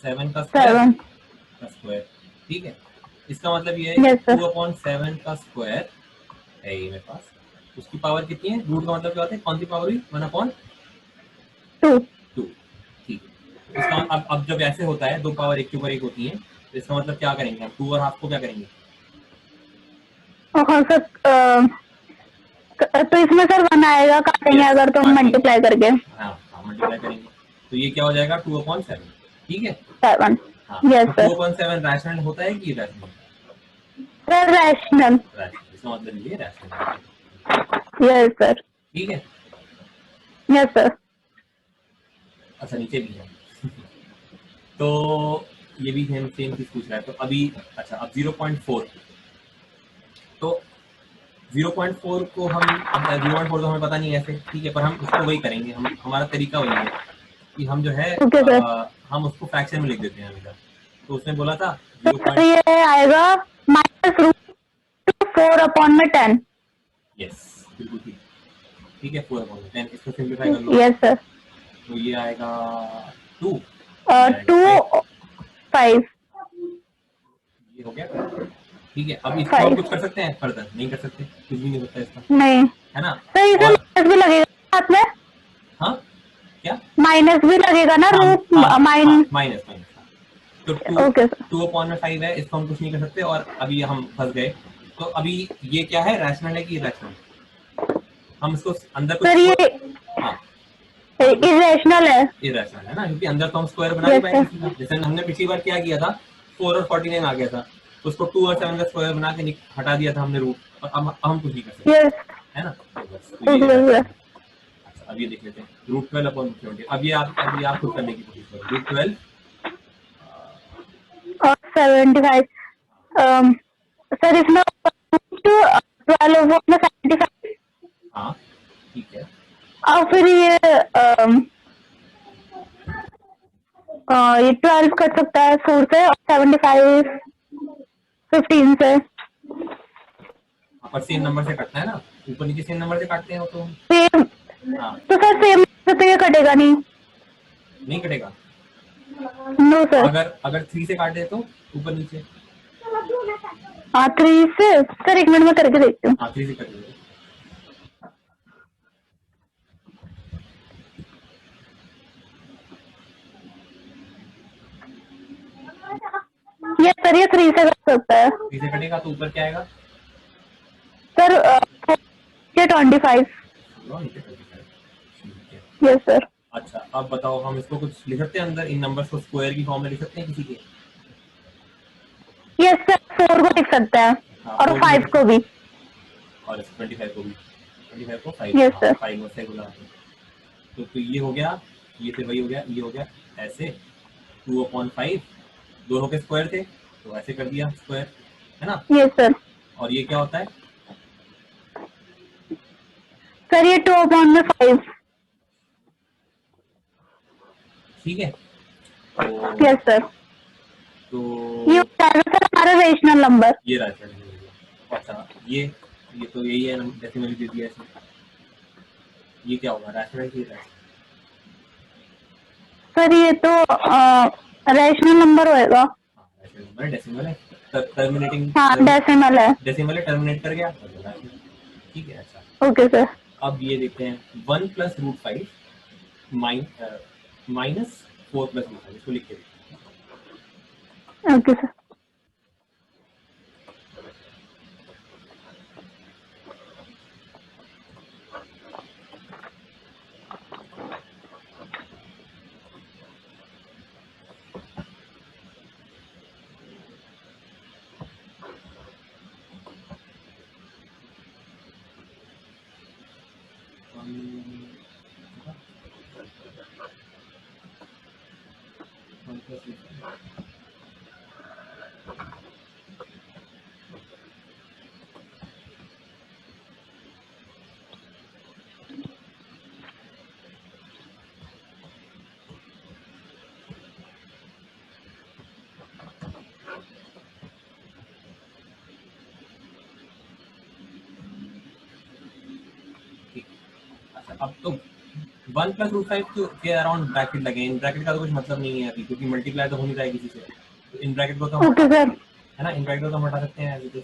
7 का स्क्वायर 7। का स्क्वायर। ठीक है। इसका मतलब ये है कि यस 2 सर। अपॉन 7 का स्क्वायर है ये मेरे पास। उसकी पावर कितनी है? रूट का मतलब क्या होता है? कौन सी पावर हुई? 1 अपॉन 2। 2। ठीक है। इसका अब जब ऐसे होता है, दो पावर एक के ऊपर एक होती है, तो इसका मतलब क्या करेंगे हम? 2 और हाफ को क्या करेंगे? हाँ सर, तो इसमें सर 1 आएगा, काटेंगे यस, अगर तो काटेंगे। मल्टीप्लाई करके। हाँ हाँ, मल्टीप्लाई करेंगे। तो ये क्या हो जाएगा? 2 अपॉन 7। ठीक है। 7। हाँ, तो यस 2 सर। अपॉन 7 रैशनल होता है कि रैशनल? Sir rational. रैशनल, इसका मतलब ये रैशनल है। Yes sir. ठीक है। Yes sir. अच्छा, नीचे भी है। तो ये भी सेम सेम चीज पूछ रहा है। तो अभी अच्छा, अब 0.4। तो 0.4 को हम, अब 0.4 तो हमें पता नहीं है ऐसे, ठीक है, पर हम उसको वही करेंगे। हम हमारा तरीका वही है कि हम जो है ओके सर। हम उसको फ्रैक्शन में लिख देते हैं हमेशा। तो उसने बोला था तो 0. सर ये आएगा -√4/10। यस, बिल्कुल ठीक। ठीक है, 4/10 इसको सिंप्लीफाई कर लो। Yes sir. तो ये आएगा 2, ये आएगा 2 5। 5। ये हो गया। ठीक है, अब इसको हम 5 कुछ कर सकते हैं? फर्दर नहीं कर सकते, कुछ भी नहीं होता इसका, नहीं है ना? सर, इसे और माइनस भी लगेगा साथ में। हाँ, क्या? माइनस भी लगेगा ना, हाँ रूट हाँ हाँ, माइन। Minus minus. तो ओके सर। 2 अपॉन में 5 है, इसको हम कुछ नहीं कर सकते, और अभी हम फंस गए। तो अभी ये क्या है? रैशनल है कि इरेशनल? हम इसको अंदर कुछ सर ये हाँ हाँ, इरेशनल है। इरेशनल है ना, क्योंकि अंदर तो हम स्क्वायर बना नहीं यस पाएंगे सर। सीधा। जैसे हमने पिछली बार क्या किया था, 4 और 49 आ गया था, तो उसको 2 और 7 का स्क्वायर बना के हटा दिया था हमने रूट, और अब हम कुछ नहीं कर सकते, यस। है ना? तो बस, तो ये ओके इरेशनल सर। है। अच्छा, अब ये देख लेते हैं, रूट 12 अपॉन 70। अब ये आप खुद करने की कोशिश करो। रूट 12 और 75। सर इसमें 12/75। हाँ, ठीक है। और फिर ये 12 कट सकता है 4 से, और 75 15 से। पर सेम नंबर से कटना है ना, ऊपर नीचे सेम नंबर से काटते हैं वो तो। सेम। हाँ, तो सर सेम से तो ये कटेगा नहीं। नहीं कटेगा। No sir. अगर अगर 3 से काटे तो ऊपर नीचे। हाँ 3 से। सर 1 मिनट में करके देखती हूँ। हाँ, 3 से कटेगा। ये सर ये 3 से कर सकता है। 3 से कटेगा तो ऊपर क्या आएगा? सर 25। लो, नीचे 25। ठीक है। Yes sir. अच्छा, अब बताओ, हम इसको कुछ लिख सकते हैं अंदर? इन नंबर्स को स्क्वायर की फॉर्म में लिख सकते हैं किसी के? यस सर 4 को लिख सकता है, हाँ, और 4 को लिख 5 सकते को हैं, भी। और 25 को भी। 25 को 5, यस हाँ सर। 5 में से गुना। तो ये हो गया, ये फिर वही हो गया, ये हो गया ऐसे। 2/5 दोनों के स्क्वायर थे, तो ऐसे कर दिया स्क्वायर, है ना? Yes sir. और ये क्या होता है? सर ये 2/5। ठीक है। तो यस सर। तो ये हो जाएगा सर हमारा रेशनल नंबर। ये राइट हो गया। अच्छा, ये तो यही है, डेसिमल दे दिया ऐसे। ये क्या होगा? रैशनल की रैशनल? सर ये तो रेशनल नंबर होएगा। हाँ, रैशनल नंबर है, डेसिमल है। टर्मिनेटिंग हाँ डेसिमल है। डेसिमल है, टर्मिनेट कर गया तो rational। ठीक है। अच्छा, ओके सर। अब ये देखते हैं, 1 plus root 5 minus 4 plus root 5, इसको लिख के देखते ओके सर। हैं। 1 प्लस रूट 5। अब तो 1 प्लस रूट 5 के अराउंड ब्रैकेट लगे, इन ब्रैकेट का तो कुछ मतलब नहीं है अभी, क्योंकि मल्टीप्लाई तो हो नहीं जाएगी किसी से, तो इन ब्रैकेट को तो हम ओके सर। है ना, इन ब्रैकेट को तो हम हटा सकते हैं ऐसे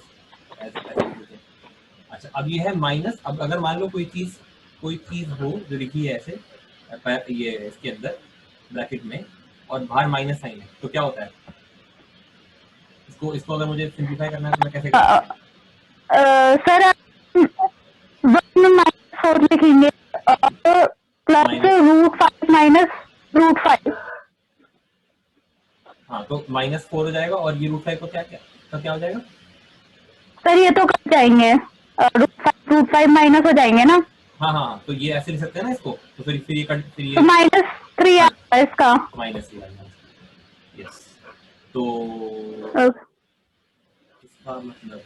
ऐसे। अच्छा अब ये है माइनस, अब अगर मान लो कोई चीज हो जो लिखी है ऐसे ये इसके अंदर ब्रैकेट में और बाहर माइनस साइन है, तो क्या होता है? इसको अगर मुझे सिंपलीफाई करना है तो मैं कैसे करूँ? सर 1 - 4 लिखेंगे प्लस √5 माइनस √5। हाँ तो -4 हो जाएगा और ये √5 को क्या हो जाएगा? सर ये तो कट जाएंगे, √5 माइनस हो जाएंगे ना। हाँ तो ये ऐसे लिख सकते हैं ना इसको, तो फिर ये तो -3 आता है इसका। -3 यस। तो इसका मतलब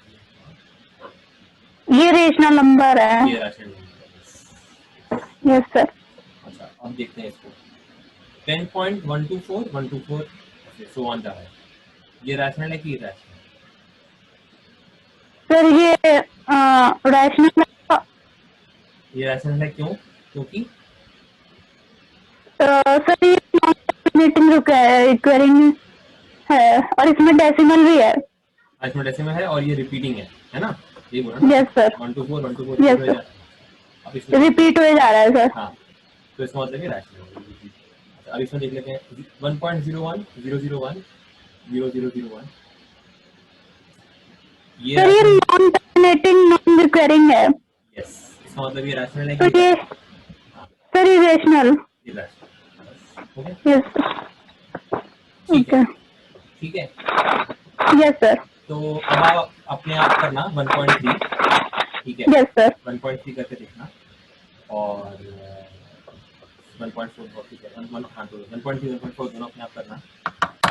ये रेशनल नंबर है। ये राशनल नंबर। Yes sir. अच्छा अब देखते हैं इसको 10.124 124 सो ऑन जा रहा है, ये रैशनल है कि इरैशनल? सर ये रैशनल, ये रैशनल है क्यों? क्योंकि सर ये नॉन टर्मिनेटिंग रिकरिंग है और इसमें डेसिमल भी है। इसमें डेसिमल है और ये रिपीटिंग है ना, ये बोला ना। Yes sir. 124 124 यस हो सर, जाता है, अब इसमें रिपीट हो जा रहा है सर। हाँ तो इसका मतलब ये रैशनल है। अच्छा अब इसमें देख लेते हैं 1.01 001 0001, ये सर ये नॉन टर्मिनेटिंग नॉन रिकरिंग है, यस, इसका मतलब ये रैशनल है तो कि ये sir irrational. Irrational? Okay yes ठीक ओके। है ठीक है। Yes sir. तो अब आप अपने आप करना 1.3, ठीक है? Yes sir. 1.3 करके देखना और 1.4 बहुत ठीक है, 1.3 1.4 दोनों अपने आप करना।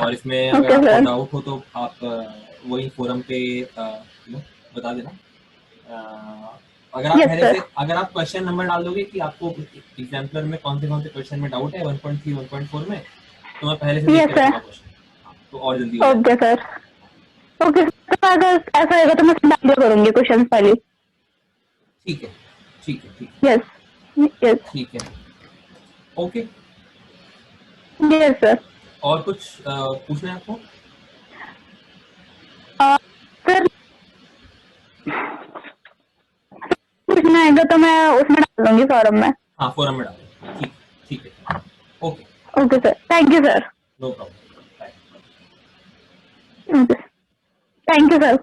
और इसमें अगर Okay, आपको sir. डाउट हो तो आप वही फोरम पे बता देना। अगर आप Yes, पहले sir. से अगर आप क्वेश्चन नंबर डाल दोगे कि आपको एग्जाम्पलर में कौन से क्वेश्चन में डाउट है 1.3 1.4 में, तो मैं पहले से Yes, देख के sir. रखूंगा क्वेश्चन, तो और जल्दी हो जाएगा। Okay sir. ओके सर, अगर ऐसा होगा तो मैं डाल करूंगी क्वेश्चन पहले। ठीक है ठीक है ठीक यस यस ठीक है ओके। Yes sir. और कुछ पूछना है आपको? सर पूछना है तो मैं उसमें डाल दूंगी फॉर्म में। हाँ फोरम में डालो, ठीक ठीक है okay okay sir, thank you sir. No problem. Okay thank you sir.